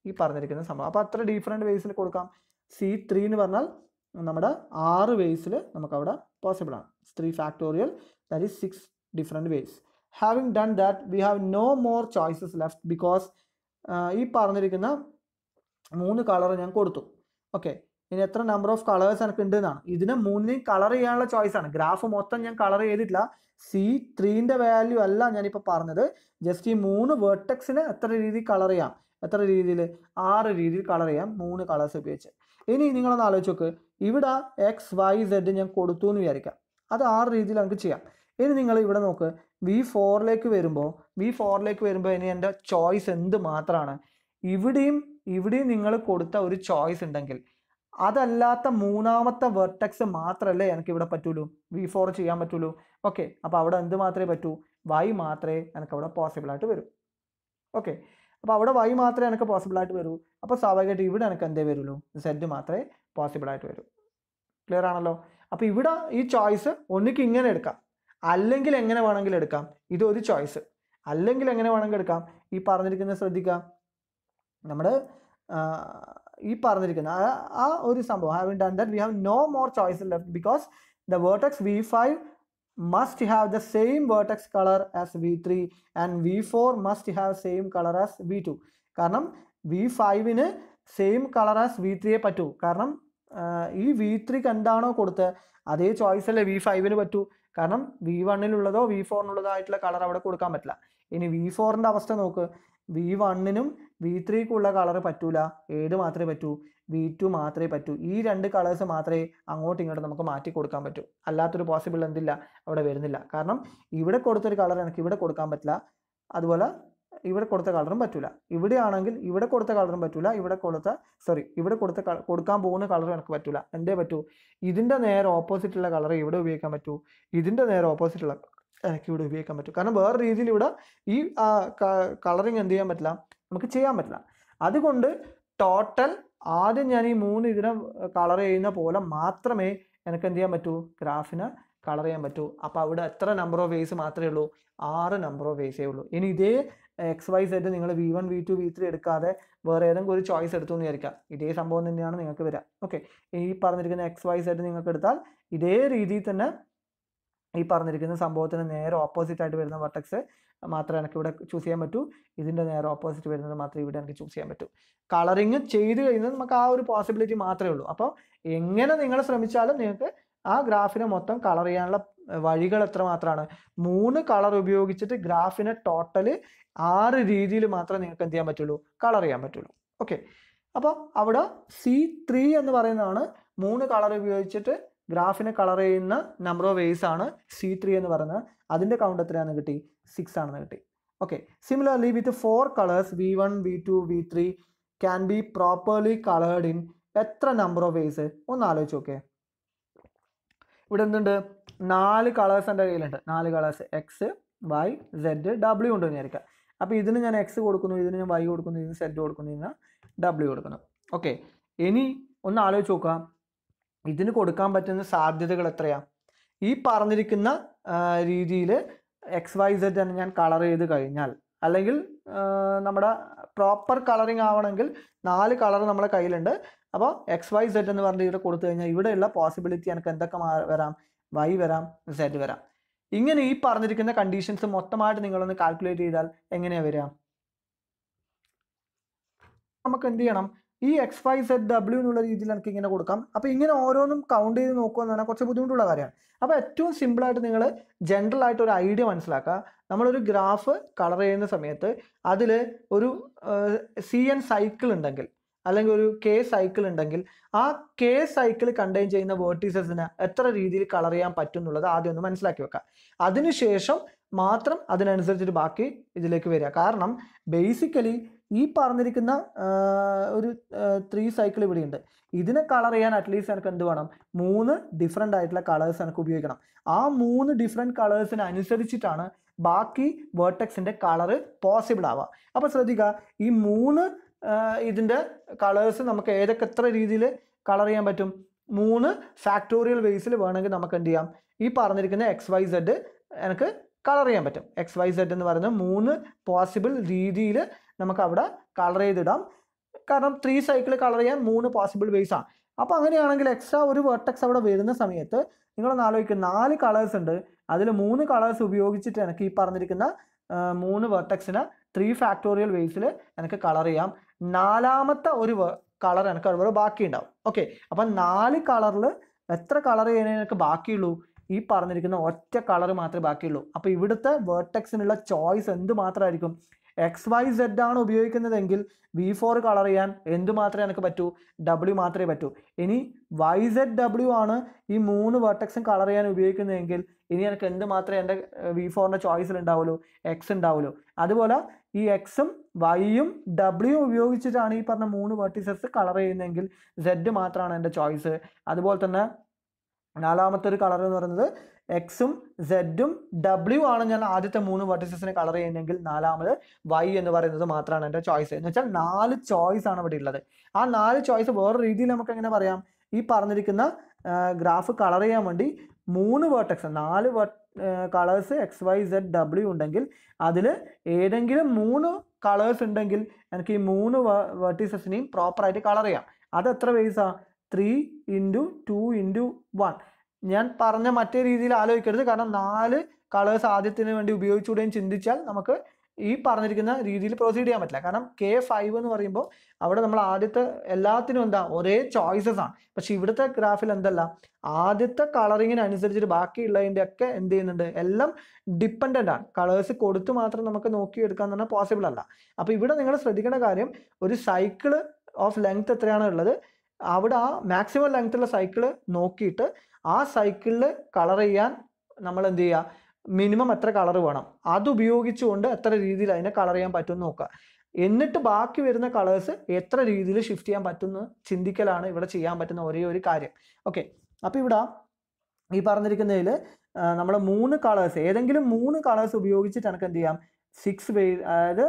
ഈ പറഞ്ഞിരിക്കുന്ന സംഭവം. അപ്പോൾ അത്ര ഡിഫറെൻറ്റ് വേസിൽ കൊടുക്കാം. C3 എന്ന് പറഞ്ഞാൽ നമ്മുടെ 6 വേസിൽ നമുക്ക് അവിടെ പോസിബിൾ ആണ്. 3 factorial, that is 6 different ways. Having done that, we have no more choices left because ഈ പറഞ്ഞിരിക്കുന്ന 3 കളർ ഞാൻ കൊടുത്തു. ഓക്കെ, ഇനി എത്ര നമ്പർ ഓഫ് കളേഴ്സ് എനിക്ക് ഉണ്ട് എന്നാണ്. ഇതിന് 3 കളർ ചെയ്യാനുള്ള ചോയ്സ് ആണ്. ഗ്രാഫ് മൊത്തം ഞാൻ കളർ ചെയ്തിട്ടില്ല. C3ൻ്റെ വാല്യൂ അല്ല ഞാനിപ്പോൾ പറഞ്ഞത്. ജസ്റ്റ് ഈ 3 വേർട്ടെക്സിന് എത്ര രീതിയിൽ കളർ ചെയ്യാം? എത്ര രീതിയിൽ? 6 രീതിയിൽ കളർ ചെയ്യാം 3 കളേഴ്സ് ഉപയോഗിച്ച്. ഇനി നിങ്ങളൊന്ന് ആലോചിച്ച് നോക്ക്. ഇവിടെ എക്സ് വൈ സെഡ് ഞാൻ കൊടുത്തു എന്ന് വിചാരിക്കാം. അത് 6 രീതിയിൽ നമുക്ക് ചെയ്യാം. ഇനി നിങ്ങൾ ഇവിടെ നോക്ക്, v4ലേക്ക് വരുമ്പോൾ ഇനി എൻ്റെ ചോയ്സ് എന്ത് മാത്രമാണ്? ഇവിടെയും നിങ്ങൾ കൊടുത്ത ഒരു ചോയ്സ് ഉണ്ടെങ്കിൽ അതല്ലാത്ത മൂന്നാമത്തെ വെർട്ടെക്സ് മാത്രമല്ലേ എനിക്ക് ഇവിടെ പറ്റുള്ളൂ, v4 ചെയ്യാൻ പറ്റുള്ളൂ. ഓക്കെ, അപ്പോൾ അവിടെ എന്ത് മാത്രമേ പറ്റൂ? വൈ മാത്രമേ എനിക്ക് അവിടെ പോസിബിളായിട്ട് വരൂ. ഓക്കെ, അപ്പോൾ അവിടെ വൈ മാത്രമേ എനിക്ക് പോസിബിളായിട്ട് വരൂ. അപ്പോൾ സ്വാഭാവികമായിട്ട് ഇവിടെ എനിക്ക് എന്തേ വരുള്ളൂ? സെഡ് മാത്രമേ പോസിബിളായിട്ട് വരൂ. ക്ലിയർ ആണല്ലോ? അപ്പോൾ ഇവിടെ ഈ ചോയ്സ് ഒന്നിക്ക് ഇങ്ങനെ എടുക്കാം, അല്ലെങ്കിൽ എങ്ങനെ വേണമെങ്കിലും എടുക്കാം. ഇതൊരു ചോയ്സ്. അല്ലെങ്കിൽ എങ്ങനെ വേണമെങ്കിൽ എടുക്കാം. ഈ പറഞ്ഞിരിക്കുന്നത് ശ്രദ്ധിക്കാം. നമ്മുടെ ഈ പറഞ്ഞിരിക്കുന്ന ആ ഒരു സംഭവം, having done that we have no more choices left because the vertex v5 must have the same vertex color as v3 and v4 must have same color as v2. കാരണം v5ന് സെയിം കളർ ആസ് v3യെ പറ്റൂ. കാരണം ഈ v3ക്ക് എന്താണോ കൊടുത്തത് അതേ ചോയ്സ് അല്ലേ v5ന് പറ്റൂ. കാരണം v1നുള്ളതോ v4നുള്ളതോ ആയിട്ടുള്ള കളർ അവിടെ കൊടുക്കാൻ പറ്റില്ല. ഇനി v4ൻ്റെ അവസ്ഥ നോക്ക്. v1നും v3ക്കുള്ള കളർ പറ്റൂല. ഏത് മാത്രമേ പറ്റൂ? v2 മാത്രമേ പറ്റൂ. ഈ 2 കളേഴ്സ് മാത്രമേ അങ്ങോട്ടും ഇങ്ങോട്ടും നമുക്ക് മാറ്റി കൊടുക്കാൻ പറ്റൂ. അല്ലാത്തൊരു പോസിബിൾ എന്തില്ല അവിടെ വരുന്നില്ല. കാരണം ഇവിടെ കൊടുത്തൊരു കളർ എനിക്ക് ഇവിടെ കൊടുക്കാൻ പറ്റില്ല, അതുപോലെ ഇവിടെ കൊടുത്ത കളറും പറ്റൂല. ഇവിടെ ആണെങ്കിൽ ഇവിടെ കൊടുത്ത കളറും പറ്റൂല, ഇവിടെ കൊടുക്കാൻ പോകുന്ന കളറും എനിക്ക് പറ്റൂല. എന്തേ പറ്റൂ? ഇതിൻ്റെ നേരെ ഓപ്പോസിറ്റുള്ള കളർ ഇവിടെ ഉപയോഗിക്കാൻ പറ്റൂ, ഇതിൻ്റെ നേരെ ഓപ്പോസിറ്റുള്ള എനിക്ക് ഇവിടെ ഉപയോഗിക്കാൻ പറ്റും. കാരണം വേറെ രീതിയിൽ ഇവിടെ ഈ കളറിങ് എന്ത് ചെയ്യാൻ പറ്റില്ല, നമുക്ക് ചെയ്യാൻ പറ്റില്ല. അതുകൊണ്ട് ടോട്ടൽ ആദ്യം ഞാൻ ഈ 3 ഇതിനെ കളർ ചെയ്യുന്ന പോലെ മാത്രമേ എനിക്ക് എന്ത് ചെയ്യാൻ പറ്റൂ? ഗ്രാഫിന് കളർ ചെയ്യാൻ പറ്റൂ. അപ്പോൾ അവിടെ എത്ര നമ്പർ ഓഫ് വേസ് മാത്രമേ ഉള്ളൂ? 6 നമ്പർ ഓഫ് വേസേ ഉള്ളൂ. ഇനി ഇതേ എക്സ് വൈ സെഡ് നിങ്ങൾ v1 v2 v3 എടുക്കാതെ വേറെ ഏതെങ്കിലും ഒരു ചോയ്സ് എടുത്തു എന്ന് വിചാരിക്കാം. ഇതേ സംഭവം തന്നെയാണ് നിങ്ങൾക്ക് വരിക. ഓക്കെ, ഈ പറഞ്ഞിരിക്കുന്ന എക്സ് വൈ സെഡ് നിങ്ങൾക്ക് എടുത്താൽ ഇതേ രീതിയിൽ തന്നെ ഈ പറഞ്ഞിരിക്കുന്ന സംഭവത്തിന് നേരെ ഓപ്പോസിറ്റ് ആയിട്ട് വരുന്ന വെർട്ടെക്സ് മാത്രമേ എനിക്ക് ഇവിടെ ചൂസ് ചെയ്യാൻ പറ്റൂ. ഇതിൻ്റെ നേരെ ഓപ്പോസിറ്റ് വരുന്നത് മാത്രമേ ഇവിടെ എനിക്ക് ചൂസ് ചെയ്യാൻ പറ്റൂ. കളറിങ് ചെയ്ത് കഴിഞ്ഞാൽ നമുക്ക് ആ ഒരു പോസിബിലിറ്റി മാത്രമേ ഉള്ളൂ. അപ്പോൾ എങ്ങനെ നിങ്ങൾ ശ്രമിച്ചാലും നിങ്ങൾക്ക് ആ ഗ്രാഫിനെ മൊത്തം കളർ ചെയ്യാനുള്ള വഴികൾ എത്ര മാത്രമാണ്? 3 കളർ ഉപയോഗിച്ചിട്ട് ഗ്രാഫിനെ ടോട്ടൽ 6 രീതിയിൽ മാത്രമേ നിങ്ങൾക്ക് എന്ത് ചെയ്യാൻ പറ്റുള്ളൂ? കളർ ചെയ്യാൻ പറ്റുള്ളൂ. ഓക്കെ, അപ്പോൾ അവിടെ C3 എന്ന് പറയുന്നതാണ് 3 കളർ ഉപയോഗിച്ചിട്ട് ഗ്രാഫിനെ കളർ ചെയ്യുന്ന നമ്പർ ഓഫ് വേസ് ആണ് C3 എന്ന് പറയുന്നത്. അതിൻ്റെ കൗണ്ട് എത്രയാണെന്ന് കിട്ടി? 6 ആണെന്ന് കിട്ടി. Okay, similarly with 4 colours v1 v2 v3 can be properly coloured in എത്ര നമ്പർ ഓഫ് വേസ്? ഒന്ന് ആലോചിച്ച് നോക്കേ. ഇവിടെ എന്തുണ്ട്? 4 കളേഴ്സ് എൻ്റെ കയ്യിലുണ്ട്. 4 colours X Y Z W ഉണ്ടെന്ന് വിചാരിക്കാം. അപ്പോൾ ഇതിന് ഞാൻ എക്സ് കൊടുക്കുന്നു, ഇതിന് ഞാൻ വൈ കൊടുക്കുന്നു, ഇതിന് സെഡ് കൊടുക്കുന്നു, ഇതിന് ഡബ്ല്യു കൊടുക്കുന്നു. ഓക്കെ, ഇനി ഒന്ന് ആലോചിച്ച് നോക്കുക. ഇതിന് കൊടുക്കാൻ പറ്റുന്ന സാധ്യതകൾ എത്രയാണ്? ഈ പറഞ്ഞിരിക്കുന്ന രീതിയിൽ XYZ എന്ന് ഞാൻ കളർ ചെയ്ത് കഴിഞ്ഞാൽ, അല്ലെങ്കിൽ നമ്മുടെ പ്രോപ്പർ കളറിങ് ആവണമെങ്കിൽ 4 കളർ നമ്മുടെ കയ്യിലുണ്ട്. അപ്പോൾ XYZ എന്ന് പറഞ്ഞിട്ട് ഇവിടെ കൊടുത്തു കഴിഞ്ഞാൽ ഇവിടെയുള്ള പോസിബിലിറ്റി എനിക്ക് എന്തൊക്കെ വരാം? Y വരാം, Z വരാം. ഇങ്ങനെ ഈ പറഞ്ഞിരിക്കുന്ന കണ്ടീഷൻസ് മൊത്തമായിട്ട് നിങ്ങളൊന്ന് കാൽക്കുലേറ്റ് ചെയ്താൽ എങ്ങനെയാണ് വരിക? നമുക്ക് എന്ത് ചെയ്യണം? ഈ XYZW എന്നുള്ള രീതിയിൽ എനിക്ക് ഇങ്ങനെ കൊടുക്കാം. അപ്പോൾ ഇങ്ങനെ ഓരോന്നും കൗണ്ട് ചെയ്ത് നോക്കുക എന്ന് പറഞ്ഞാൽ കുറച്ച് ബുദ്ധിമുട്ടുള്ള കാര്യമാണ്. അപ്പോൾ ഏറ്റവും സിമ്പിളായിട്ട് നിങ്ങൾ ജനറൽ ആയിട്ട് ഒരു ഐഡിയ മനസ്സിലാക്കുക. നമ്മളൊരു ഗ്രാഫ് കളർ ചെയ്യുന്ന സമയത്ത് അതിൽ ഒരു CN സൈക്കിൾ ഉണ്ടെങ്കിൽ, അല്ലെങ്കിൽ ഒരു K സൈക്കിൾ ഉണ്ടെങ്കിൽ, ആ K സൈക്കിൾ കണ്ടെയ്ൻ ചെയ്യുന്ന വേർട്ടീസസിന് എത്ര രീതിയിൽ കളർ ചെയ്യാൻ പറ്റും എന്നുള്ളത് ആദ്യം ഒന്ന് മനസ്സിലാക്കി വെക്കുക. അതിനുശേഷം മാത്രം അതിനനുസരിച്ചിട്ട് ബാക്കി ഇതിലേക്ക് വരിക. കാരണം ബേസിക്കലി ഈ പറഞ്ഞിരിക്കുന്ന ഒരു 3 സൈക്കിൾ ഇവിടെയുണ്ട്. ഇതിനെ കളർ ചെയ്യാൻ അറ്റ്ലീസ്റ്റ് എനിക്ക് എന്ത് വേണം? 3 ഡിഫറെൻ്റ് ആയിട്ടുള്ള കളേഴ്സ് എനിക്ക് ഉപയോഗിക്കണം. ആ 3 ഡിഫറെൻറ്റ് കളേഴ്സിന് അനുസരിച്ചിട്ടാണ് ബാക്കി വേർട്ടെക്സിൻ്റെ കളറ് പോസിബിൾ ആവുക. അപ്പോൾ ശ്രദ്ധിക്കുക, ഈ 3 ഇതിൻ്റെ കളേഴ്സ് നമുക്ക് ഏതൊക്കെ എത്ര രീതിയിൽ കളർ ചെയ്യാൻ പറ്റും? 3 ഫാക്ടോറിയൽ വേസിൽ വേണമെങ്കിൽ നമുക്ക് എന്ത് ചെയ്യാം? ഈ പറഞ്ഞിരിക്കുന്ന XYZ എനിക്ക് കളർ ചെയ്യാൻ പറ്റും. XYZ എന്ന് പറയുന്നത് 3 പോസിബിൾ രീതിയിൽ നമുക്ക് അവിടെ കളർ ചെയ്തിടാം. കാരണം 3 സൈക്കിൾ കളർ ചെയ്യാൻ 3 പോസിബിൾ വേസ് ആണ്. അപ്പോൾ അങ്ങനെയാണെങ്കിൽ എക്സ്ട്രാ ഒരു വെർട്ടെക്സ് അവിടെ വരുന്ന സമയത്ത് നിങ്ങളൊന്ന് ആലോചിക്കുക, 4 കളേഴ്സ് ഉണ്ട്, അതിൽ 3 കളേഴ്സ് ഉപയോഗിച്ചിട്ട് എനിക്ക് ഈ പറഞ്ഞിരിക്കുന്ന 3 വെർട്ടെക്സിന് 3 ഫാക്ടോറിയൽ വേസിൽ എനിക്ക് കളർ ചെയ്യാം. 4ാമത്തെ ഒരു കളർ എനിക്ക് അവിടെ ബാക്കി ഉണ്ടാവും. ഓക്കെ, അപ്പം 4 കളറിൽ എത്ര കളർ ചെയ്യാനേ എനിക്ക് ബാക്കിയുള്ളൂ? ഈ പറഞ്ഞിരിക്കുന്ന ഒറ്റ കളർ മാത്രമേ ബാക്കിയുള്ളൂ. അപ്പോൾ ഇവിടുത്തെ വേർട്ടെക്സിനുള്ള ചോയ്സ് എന്ത് മാത്രമായിരിക്കും? XYZ ആണ് ഉപയോഗിക്കുന്നതെങ്കിൽ V4 കളർ ചെയ്യാൻ എന്ത് മാത്രമേ എനിക്ക് പറ്റൂ? W മാത്രമേ പറ്റൂ. ഇനി YZW ആണ് ഈ 3 വേർട്ടെക്സും കളർ ചെയ്യാൻ ഉപയോഗിക്കുന്നതെങ്കിൽ ഇനി എനിക്ക് എന്ത് മാത്രമേ എൻ്റെ V4ൻ്റെ ചോയ്സിൽ ഉണ്ടാവുള്ളൂ? X ഉണ്ടാവുള്ളൂ. അതുപോലെ ഈ Xും Yയും W ഉപയോഗിച്ചിട്ടാണ് ഈ പറഞ്ഞ 3 വെർട്ടിസസ് കളർ ചെയ്യുന്നതെങ്കിൽ Z മാത്രമാണ് എൻ്റെ ചോയ്സ്. അതുപോലെ തന്നെ 4ാമത്തെ ഒരു കളർ എന്ന് പറയുന്നത് Xും Zഉം W ആണ് ഞാൻ ആദ്യത്തെ 3 വെർട്ടിസസിനെ കളർ ചെയ്യുന്നതെങ്കിൽ 4ാമത് Y എന്ന് പറയുന്നത് മാത്രമാണ് എൻ്റെ ചോയ്സ്. എന്ന് വെച്ചാൽ 4 ചോയ്സ് ആണ് ഇവിടെ ഉള്ളത്. ആ 4 ചോയ്സ് വേറെ രീതിയിൽ നമുക്ക് എങ്ങനെ പറയാം? ഈ പറഞ്ഞിരിക്കുന്ന ഗ്രാഫ് കളർ ചെയ്യാൻ വേണ്ടി 3 വേർട്ടെക്സ് 4 കളേഴ്സ് XYZW ഉണ്ടെങ്കിൽ അതിൽ ഏതെങ്കിലും 3 കളേഴ്സ് ഉണ്ടെങ്കിൽ എനിക്ക് ഈ 3 വെർട്ടിസസിനെയും പ്രോപ്പറായിട്ട് കളർ ചെയ്യാം. അത് എത്ര വേസാണ്? 3 × 2 × 1. ഞാൻ പറഞ്ഞ മറ്റേ രീതിയിൽ ആലോചിക്കരുത്. കാരണം 4 കളേഴ്സ് ആദ്യത്തിന് വേണ്ടി ഉപയോഗിച്ചുകൂടെയും ചിന്തിച്ചാൽ നമുക്ക് ഈ പറഞ്ഞിരിക്കുന്ന രീതിയിൽ പ്രൊസീഡ് ചെയ്യാൻ പറ്റില്ല. കാരണം K5 എന്ന് പറയുമ്പോൾ അവിടെ നമ്മൾ ആദ്യത്തെ എല്ലാത്തിനും എന്താ ഒരേ ചോയ്സസ് ആണ്. പക്ഷെ ഇവിടുത്തെ ഗ്രാഫിൽ എന്തല്ല, ആദ്യത്തെ കളറിങ്ങിന് അനുസരിച്ചിട്ട് ബാക്കിയുള്ളതിൻ്റെ ഒക്കെ എന്ത് ചെയ്യുന്നുണ്ട്? എല്ലാം ഡിപ്പെൻഡൻ്റ് ആണ്. കളേഴ്സ് കൊടുത്ത് മാത്രം നമുക്ക് നോക്കിയെടുക്കാൻ തന്നെ പോസിബിൾ അല്ല. അപ്പോൾ ഇവിടെ നിങ്ങൾ ശ്രദ്ധിക്കേണ്ട കാര്യം, ഒരു സൈക്കിള് ഓഫ് ലെങ്ത് എത്രയാണ് ഉള്ളത്, അവിടെ ആ മാക്സിമം ലെങ്ത്തുള്ള സൈക്കിള് നോക്കിയിട്ട് ആ സൈക്കിളിൽ കളർ ചെയ്യാൻ നമ്മൾ എന്ത് ചെയ്യുക? മിനിമം എത്ര കളർ വേണം, അതുപയോഗിച്ചുകൊണ്ട് എത്ര രീതിയിൽ അതിനെ കളർ ചെയ്യാൻ പറ്റുമെന്ന് നോക്കുക. എന്നിട്ട് ബാക്കി വരുന്ന കളേഴ്സ് എത്ര രീതിയിൽ ഷിഫ്റ്റ് ചെയ്യാൻ പറ്റുമെന്ന് ചിന്തിക്കലാണ് ഇവിടെ ചെയ്യാൻ പറ്റുന്ന ഒരേ ഒരു കാര്യം. ഓക്കെ, അപ്പോൾ ഇവിടെ ഈ പറഞ്ഞിരിക്കുന്നതിൽ നമ്മൾ 3 കളേഴ്സ് ഏതെങ്കിലും 3 കളേഴ്സ് ഉപയോഗിച്ചിട്ട് എനിക്ക് എന്ത് ചെയ്യാം? 6 വേ, അതായത്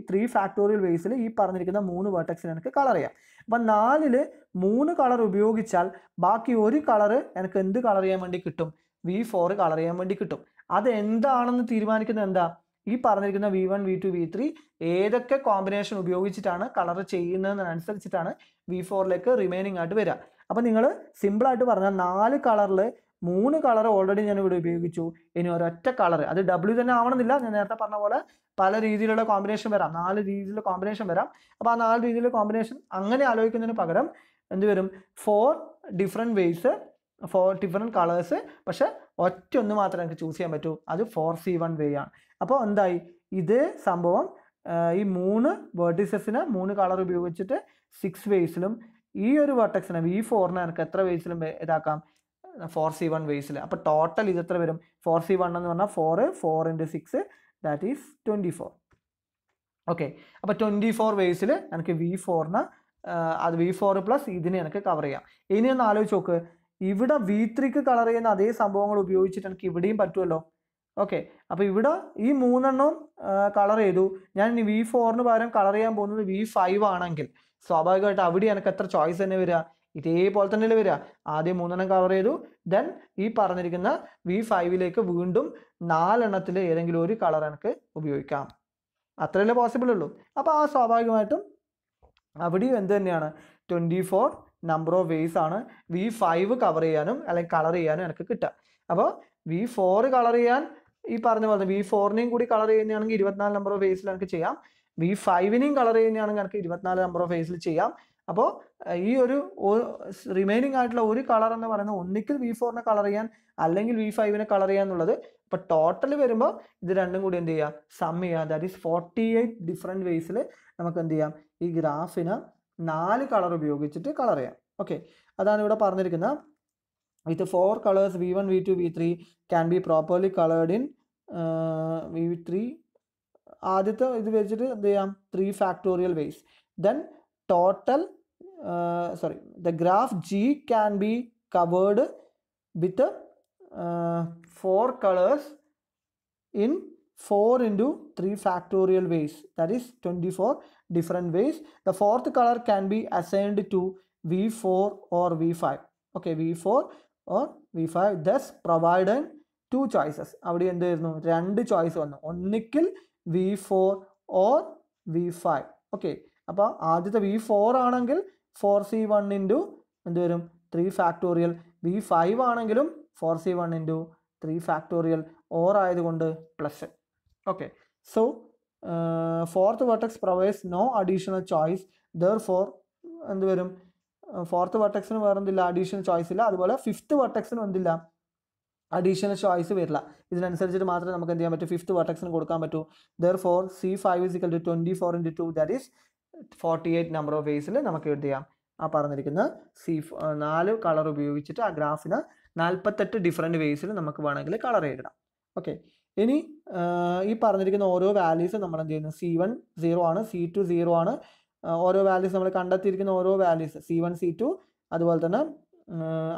3 ഫാക്ടോറിയൽ വേസിൽ ഈ പറഞ്ഞിരിക്കുന്ന 3 വെർട്ടെക്സിന് എനിക്ക് കളർ ചെയ്യാം. അപ്പം 4ൽ 3 കളർ ഉപയോഗിച്ചാൽ ബാക്കി ഒരു കളർ എനിക്ക് എന്ത് കളർ ചെയ്യാൻ വേണ്ടി കിട്ടും? V4 കളർ ചെയ്യാൻ വേണ്ടി കിട്ടും. അത് എന്താണെന്ന് തീരുമാനിക്കുന്നത് എന്താ? ഈ പറഞ്ഞിരിക്കുന്ന V1, V2, V3 ഏതൊക്കെ കോമ്പിനേഷൻ ഉപയോഗിച്ചിട്ടാണ് കളർ ചെയ്യുന്നതിനനുസരിച്ചിട്ടാണ് V4ലേക്ക് റിമൈനിങ് ആയിട്ട് വരിക. അപ്പം നിങ്ങൾ സിമ്പിളായിട്ട് പറഞ്ഞാൽ 4 കളറിൽ 3 കളർ ഓൾറെഡി ഞാൻ ഇവിടെ ഉപയോഗിച്ചു. ഇനി ഒരൊറ്റ കളർ, അത് W തന്നെ ആവണമെന്നില്ല, ഞാൻ നേരത്തെ പറഞ്ഞ പോലെ പല രീതിയിലുള്ള കോമ്പിനേഷൻ വരാം, 4 രീതിയിലുള്ള കോമ്പിനേഷൻ വരാം. അപ്പോൾ ആ 4 രീതിയിലുള്ള കോമ്പിനേഷൻ അങ്ങനെ ആലോചിക്കുന്നതിന് പകരം എന്ത് വരും? 4 ഡിഫറെൻറ്റ് വേസ്, 4 ഡിഫറെൻറ്റ് കളേഴ്സ്, പക്ഷെ ഒറ്റ ഒന്ന് മാത്രമേ എനിക്ക് ചൂസ് ചെയ്യാൻ പറ്റൂ, അത് 4C1 വേ ആണ്. അപ്പോൾ എന്തായി? ഇതേ സംഭവം ഈ 3 വെർട്ടിസസിന് 3 കളർ ഉപയോഗിച്ചിട്ട് 6 വേസിലും ഈ ഒരു വെർട്ടെക്സിന് V4ന് എനിക്ക് എത്ര വേസിലും ഇതാക്കാം? 4C1 വേസിൽ. അപ്പോൾ ടോട്ടൽ ഇത് എത്ര വരും? 4C1 എന്ന് പറഞ്ഞാൽ 4 × 6 ദാറ്റ് ഈസ് 24. ഓക്കെ, അപ്പോൾ 24 വേസിൽ എനിക്ക് V4ന് അത് V4 പ്ലസ് ഇതിനെ എനിക്ക് കവർ ചെയ്യാം. ഇനി ഒന്ന് ആലോചിച്ച് നോക്ക്, ഇവിടെ V3ക്ക് കളർ ചെയ്യുന്ന അതേ സംഭവങ്ങൾ ഉപയോഗിച്ചിട്ട് എനിക്ക് ഇവിടെയും പറ്റുമല്ലോ. ഓക്കെ, അപ്പോൾ ഇവിടെ ഈ 3 കളർ ചെയ്തു. ഞാൻ ഇനി V4ന് പകരം കളർ ചെയ്യാൻ പോകുന്നത് V5 ആണെങ്കിൽ സ്വാഭാവികമായിട്ട് അവിടെ എനിക്ക് എത്ര ചോയ്സ് തന്നെ വരിക? ഇതേപോലെ തന്നെയല്ലേ വരിക. ആദ്യം 3 കളർ ചെയ്തു, ദെൻ ഈ പറഞ്ഞിരിക്കുന്ന V5ലേക്ക് വീണ്ടും 4 ഏതെങ്കിലും ഒരു കളർ എനിക്ക് ഉപയോഗിക്കാം. അത്രയല്ലേ പോസിബിൾ ഉള്ളൂ. അപ്പോൾ ആ സ്വാഭാവികമായിട്ടും അവിടെയും എന്ത് തന്നെയാണ് 24 നമ്പർ ഓഫ് വേസ് ആണ് V5 കവർ ചെയ്യാനും അല്ലെങ്കിൽ കളർ ചെയ്യാനും എനിക്ക് കിട്ടുക. അപ്പോൾ V4 കളർ ചെയ്യാൻ ഈ പറഞ്ഞ പോലെ V4നെയും കൂടി കളർ ചെയ്യുന്നതാണെങ്കിൽ 24 നമ്പർ ഓഫ് വേസിൽ എനിക്ക് ചെയ്യാം. V5നെയും കളർ ചെയ്യുന്നതാണെങ്കിൽ എനിക്ക് 24 നമ്പർ ഓഫ് വേസിൽ ചെയ്യാം. അപ്പോൾ ഈ ഒരു റിമൈനിങ് ആയിട്ടുള്ള ഒരു കളർ എന്ന് പറയുന്നത് ഒന്നിക്കൽ V4നെ കളർ ചെയ്യാൻ അല്ലെങ്കിൽ V5നെ കളർ ചെയ്യാൻ എന്നുള്ളത്. അപ്പോൾ ടോട്ടൽ വരുമ്പോൾ ഇത് രണ്ടും കൂടി എന്ത് ചെയ്യുക, സം ചെയ്യുക. ദാറ്റ് ഈസ് 48 ഡിഫറെൻറ്റ് വേസിൽ നമുക്ക് എന്ത് ചെയ്യാം, ഈ ഗ്രാഫിന് 4 കളർ ഉപയോഗിച്ചിട്ട് കളർ ചെയ്യാം. ഓക്കെ, അതാണ് ഇവിടെ പറഞ്ഞിരിക്കുന്നത്. With 4 colours V1, V2, V3 can be properly coloured in V3. ആദ്യത്തെ ഇത് വെച്ചിട്ട് എന്ത് ചെയ്യാം, 3 factorial ways. Then total the graph G can be covered with 4 colors in 4 into 3 factorial ways, that is 24 different ways. The fourth color can be assigned to V4 or V5. Okay, V4 or V5, thus providing 2 choices. അവിടെ എന്തായിരുന്നു, 2 ചോയ്സ് വന്നു, ഒന്നിക്കൽ V4 or V5. ഓക്കെ, അപ്പോൾ ആദ്യത്തെ V4 ആണെങ്കിൽ 4C1 ഇൻറ്റു എന്ത് വരും, 3 ഫാക്ടോറിയൽ. V5 ആണെങ്കിലും 4C1 ഇൻറ്റു 3 ഫാക്ടോറിയൽ, ഓർ ആയതുകൊണ്ട് plus. Okay, so fourth vertex provides no additional choice. Therefore എന്ത് വരും, ഫോർത്ത് വെർട്ടെക്സിന് വേറെ എന്തില്ല, അഡീഷണൽ ചോയ്സ് ഇല്ല. അതുപോലെ ഫിഫ്ത്ത് വെർട്ടെക്സിനും എന്തില്ല, അഡീഷണൽ ചോയ്സ് വരില്ല. ഇതിനനുസരിച്ചിട്ട് മാത്രമേ നമുക്ക് എന്ത് ചെയ്യാൻ പറ്റൂ, ഫിഫ്ത്ത് വെർട്ടെക്സിന് കൊടുക്കാൻ പറ്റൂ. Therefore C5 is equal to 24 into 2, that is 48 number of വേസിൽ നമുക്ക് എന്ത് ചെയ്യാം, ആ പറഞ്ഞിരിക്കുന്ന 4 കളർ ഉപയോഗിച്ചിട്ട് ആ ഗ്രാഫിന് 48 ഡിഫറെൻറ്റ് വേസിൽ നമുക്ക് വേണമെങ്കിൽ കളർ ചെയ്തിടാം. ഓക്കെ, ഇനി ഈ പറഞ്ഞിരിക്കുന്ന ഓരോ വാല്യൂസ് നമ്മൾ എന്ത് ചെയ്യുന്നു, C1 0 ആണ്, C2 0 ആണ്. ഓരോ വാല്യൂസ് നമ്മൾ കണ്ടെത്തിയിരിക്കുന്ന ഓരോ വാല്യൂസ് C1 C2, അതുപോലെ തന്നെ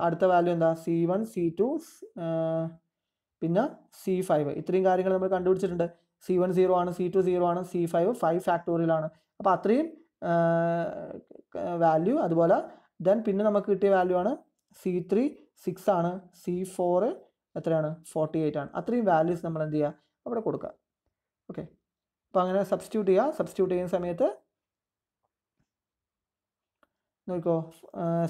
അടുത്ത വാല്യൂ എന്താ C1 C2 പിന്നെ C5, ഇത്രയും കാര്യങ്ങൾ നമ്മൾ കണ്ടുപിടിച്ചിട്ടുണ്ട്. C1 0 ആണ്, C2 0 ആണ്, C5 5 ഫാക്ടോറിയൽ ആണ്. അപ്പോൾ അത്രയും വാല്യൂ. അതുപോലെ ദെൻ പിന്നെ നമുക്ക് കിട്ടിയ വാല്യൂ ആണ് C3 6 ആണ്, C4 എത്രയാണ് 48 ആണ്. അത്രയും വാല്യൂസ് നമ്മൾ എന്ത് ചെയ്യുക, അവിടെ കൊടുക്കുക. ഓക്കെ, അപ്പോൾ അങ്ങനെ സബ്സ്റ്റിറ്റ്യൂട്ട് ചെയ്യുക. സബ്സ്റ്റിറ്റ്യൂട്ട് ചെയ്യുന്ന സമയത്ത് നോക്കിക്കോ,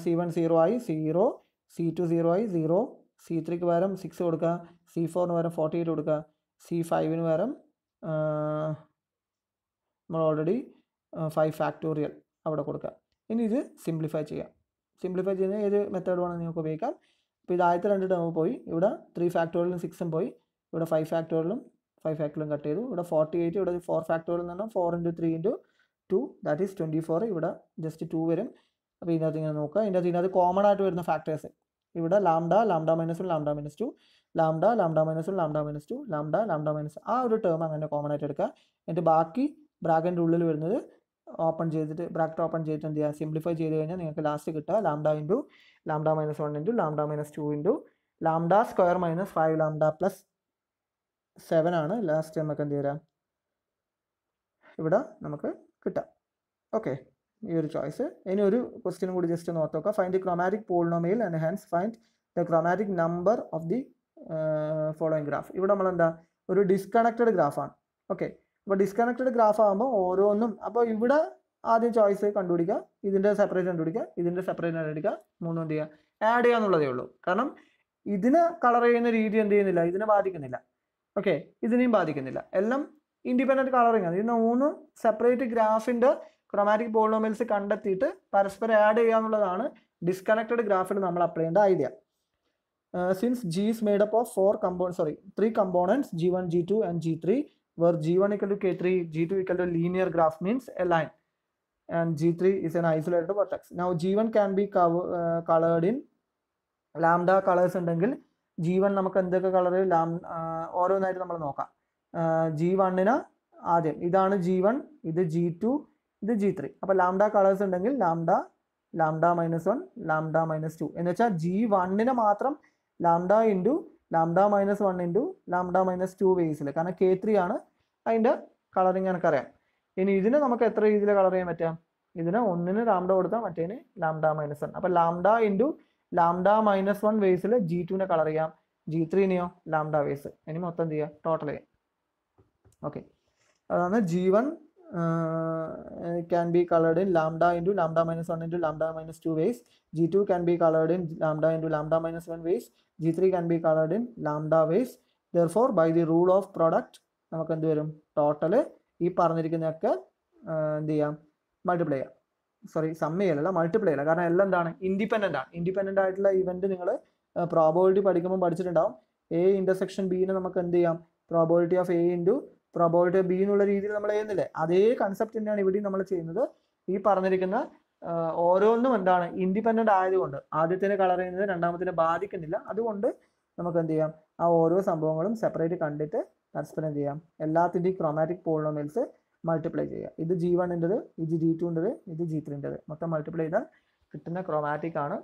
C1 0 ആയി 0, C2 0 ആയി 0, C3ക്ക് പകരം 6 കൊടുക്കുക, C4ന് പകരം 48 കൊടുക്കുക, C5ന് പകരം നമ്മൾ ഓൾറെഡി 5 ഫാക്ടോറിയൽ അവിടെ കൊടുക്കുക. ഇനി ഇത് സിംപ്ലിഫൈ ചെയ്യാം. സിംപ്ലിഫൈ ചെയ്യുന്ന ഏത് മെത്തേഡ് വേണമെങ്കിൽ നിങ്ങൾക്ക് ഉപയോഗിക്കാം. അപ്പോൾ ഇത് ആദ്യത്തെ 2 ടേം പോയി, ഇവിടെ 3 ഫാക്ടോറിയലും 6ഉം പോയി, ഇവിടെ 5 ഫാക്ടോറിയലും കട്ട് ചെയ്തു, ഇവിടെ 48, ഇവിടെ 4 ഫാക്ടോറിയൽ എന്ന് പറഞ്ഞാൽ 4 into 3 into 2, ദാറ്റ് ഈസ് 24. ഇവിടെ ജസ്റ്റ് 2 വരും. അപ്പോൾ ഇതിനകത്ത് ഇങ്ങനെ നോക്കുക, ഇതിനകത്ത് കോമൺ ആയിട്ട് വരുന്ന ഫാക്ടേഴ്സ് ഇവിടെ lambda, lambda minus 1, lambda minus 2, lambda, lambda minus 1, lambda minus 2, lambda, lambda minus, ആ ഒരു ടേം അങ്ങനെ കോമൺ ആയിട്ട് എടുക്കുക. എന്നിട്ട് ബാക്കി ബ്രാക്കറ്റിൻ്റെ ഉള്ളിൽ വരുന്നത് ഓപ്പൺ ചെയ്തിട്ട്, ബ്രാക്കറ്റ് ഓപ്പൺ ചെയ്തിട്ട് എന്ത് ചെയ്യുക, സിംപ്ലിഫൈ ചെയ്ത് കഴിഞ്ഞാൽ നിങ്ങൾക്ക് ലാസ്റ്റ് കിട്ടുക lambda into lambda minus 1 into lambda minus 2 into lambda square minus 5 lambda plus 7 ആണ് ലാസ്റ്റ് നമുക്ക് എന്ത് ചെയ്യാം, ഇവിടെ നമുക്ക് കിട്ടാം. ഓക്കെ, ഈ ഒരു ചോയ്സ്. ഇനി ഒരു ക്വസ്റ്റ്യൻ കൂടി ജസ്റ്റ് ഒന്ന് ഓർത്ത് നോക്കുക. Find the chromatic polynomial and hence find the chromatic number of the following graph. ഇവിടെ നമ്മളെന്താ, ഒരു ഡിസ്കണക്റ്റഡ് ഗ്രാഫാണ്. ഓക്കെ, അപ്പോൾ ഡിസ്കണക്റ്റഡ് ഗ്രാഫ് ആകുമ്പോൾ ഓരോന്നും, അപ്പോൾ ഇവിടെ ആദ്യം ചോയ്സ് കണ്ടുപിടിക്കുക, ഇതിൻ്റെ സെപ്പറേറ്റ് കണ്ടുപിടിക്കുക, ഇതിൻ്റെ സെപ്പറേറ്റ് കണ്ടുപിടിക്കുക, മൂന്നും എന്ത് ചെയ്യുക, ആഡ് ചെയ്യുക എന്നുള്ളതേ ഉള്ളൂ. കാരണം ഇതിന് കളർ ചെയ്യുന്ന രീതി എന്ത് ചെയ്യുന്നില്ല, ഇതിനെ ബാധിക്കുന്നില്ല. ഓക്കെ, ഇതിനെയും ബാധിക്കുന്നില്ല, എല്ലാം ഇൻഡിപെൻഡൻറ്റ് കളറിങ് ആണ്. ഇതിന് 3 സെപ്പറേറ്റ് ഗ്രാഫിൻ്റെ ക്രോമാറ്റിക് പോളിനോമിയൽസ് കണ്ടെത്തിയിട്ട് പരസ്പരം ആഡ് ചെയ്യുക എന്നുള്ളതാണ് ഡിസ്കണക്റ്റഡ് ഗ്രാഫിൽ നമ്മൾ അപ്ലൈ ചെയ്യേണ്ട idea. Since G is made up of 3 components G1, G2 and G3, where G1 equal to K3, G2 equal to linear graph means a line, and G3 is an isolated vertex. Now G1 can be colored in lambda colors ഉണ്ടെങ്കിൽ G1 നമുക്ക് എന്തൊക്കെ കളർ ഓരോന്നായിട്ട് നമ്മൾ നോക്കാം. G1ന് ആദ്യം ഇതാണ് G1, ഇത് G2, ഇത് G3. അപ്പോൾ ലാംഡ കളേഴ്സ് ഉണ്ടെങ്കിൽ lambda, lambda minus 1, lambda minus 2 എന്ന് വെച്ചാൽ G1ന് മാത്രം lambda into lambda minus 1 into lambda minus 2 വേസിൽ, കാരണം K3 ആണ് അതിൻ്റെ കളറിങ് എനിക്കറിയാം. ഇനി ഇതിന് നമുക്ക് എത്ര രീതിയിൽ കളർ ചെയ്യാൻ പറ്റാം, ഇതിന് ഒന്നിന് ലാംഡ കൊടുത്താൽ മറ്റേന് ലാംഡ മൈനസ് 1. അപ്പം ലാംഡ ഇൻറ്റു ലാംഡ മൈനസ് 1 വേസിൽ G2നെ കളർ ചെയ്യാം, G3നെയോ ലാംഡ വേസ്. ഇനി മൊത്തം എന്ത് ചെയ്യുക, ടോട്ടൽ ചെയ്യാം. ഓക്കെ, അതാണ് G1 can be colored in lambda into lambda minus 1 into lambda minus 2 ways. G2 can be colored in lambda into lambda minus 1 ways. G3 can be colored in lambda ways. Therefore, by the rule of product, നമുക്ക് എന്ത് വരും, ടോട്ടൽ ഈ പറഞ്ഞിരിക്കുന്നതൊക്കെ എന്ത് ചെയ്യാം, മൾട്ടിപ്ലൈ ചെയ്യാം. സോറി, സമ്മ് ചെയ്യലല്ല, മൾട്ടിപ്ലൈ ചെയ്യല. കാരണം എല്ലാം എന്താണ്, ഇൻഡിപെൻഡൻ്റ് ആണ്. ഇൻഡിപെൻഡൻ്റ് ആയിട്ടുള്ള ഇവൻറ്റ് നിങ്ങൾ പ്രോബബിലിറ്റി പഠിക്കുമ്പോൾ പഠിച്ചിട്ടുണ്ടാവും. എ ഇൻ്റർസെക്ഷൻ ബിനെ നമുക്ക് എന്ത് ചെയ്യാം, probability of A into probability B എന്നുള്ള രീതിയിൽ നമ്മൾ ചെയ്യുന്നില്ലേ, അതേ കൺസെപ്റ്റ് തന്നെയാണ് ഇവിടെയും നമ്മൾ ചെയ്യുന്നത്. ഈ പറഞ്ഞിരിക്കുന്ന ഓരോന്നും എന്താണ്, ഇൻഡിപെൻഡൻ്റ് ആയതുകൊണ്ട് ആദ്യത്തിന് കളർ ചെയ്യുന്നത് രണ്ടാമത്തിനെ ബാധിക്കുന്നില്ല. അതുകൊണ്ട് നമുക്ക് എന്ത് ചെയ്യാം, ആ ഓരോ സംഭവങ്ങളും സെപ്പറേറ്റ് കണ്ടിട്ട് പരസ്പരം എന്ത് ചെയ്യാം, എല്ലാത്തിൻ്റെയും ക്രോമാറ്റിക് പോളിനോമിയൽസ് മൾട്ടിപ്ലൈ ചെയ്യുക. ഇത് G1-ൻ്റെത്, ഇത് G2-ൻ്റെത്, ഇത് G3-ൻ്റെത് മൊത്തം മൾട്ടിപ്ലൈ ചെയ്താൽ കിട്ടുന്ന ക്രോമാറ്റിക് ആണ്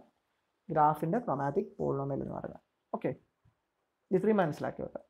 ഗ്രാഫിൻ്റെ ക്രോമാറ്റിക് പോളിനോമിയൽ എന്ന് പറയുന്നത്. ഓക്കെ, G3 മനസ്സിലാക്കി വെക്കാം.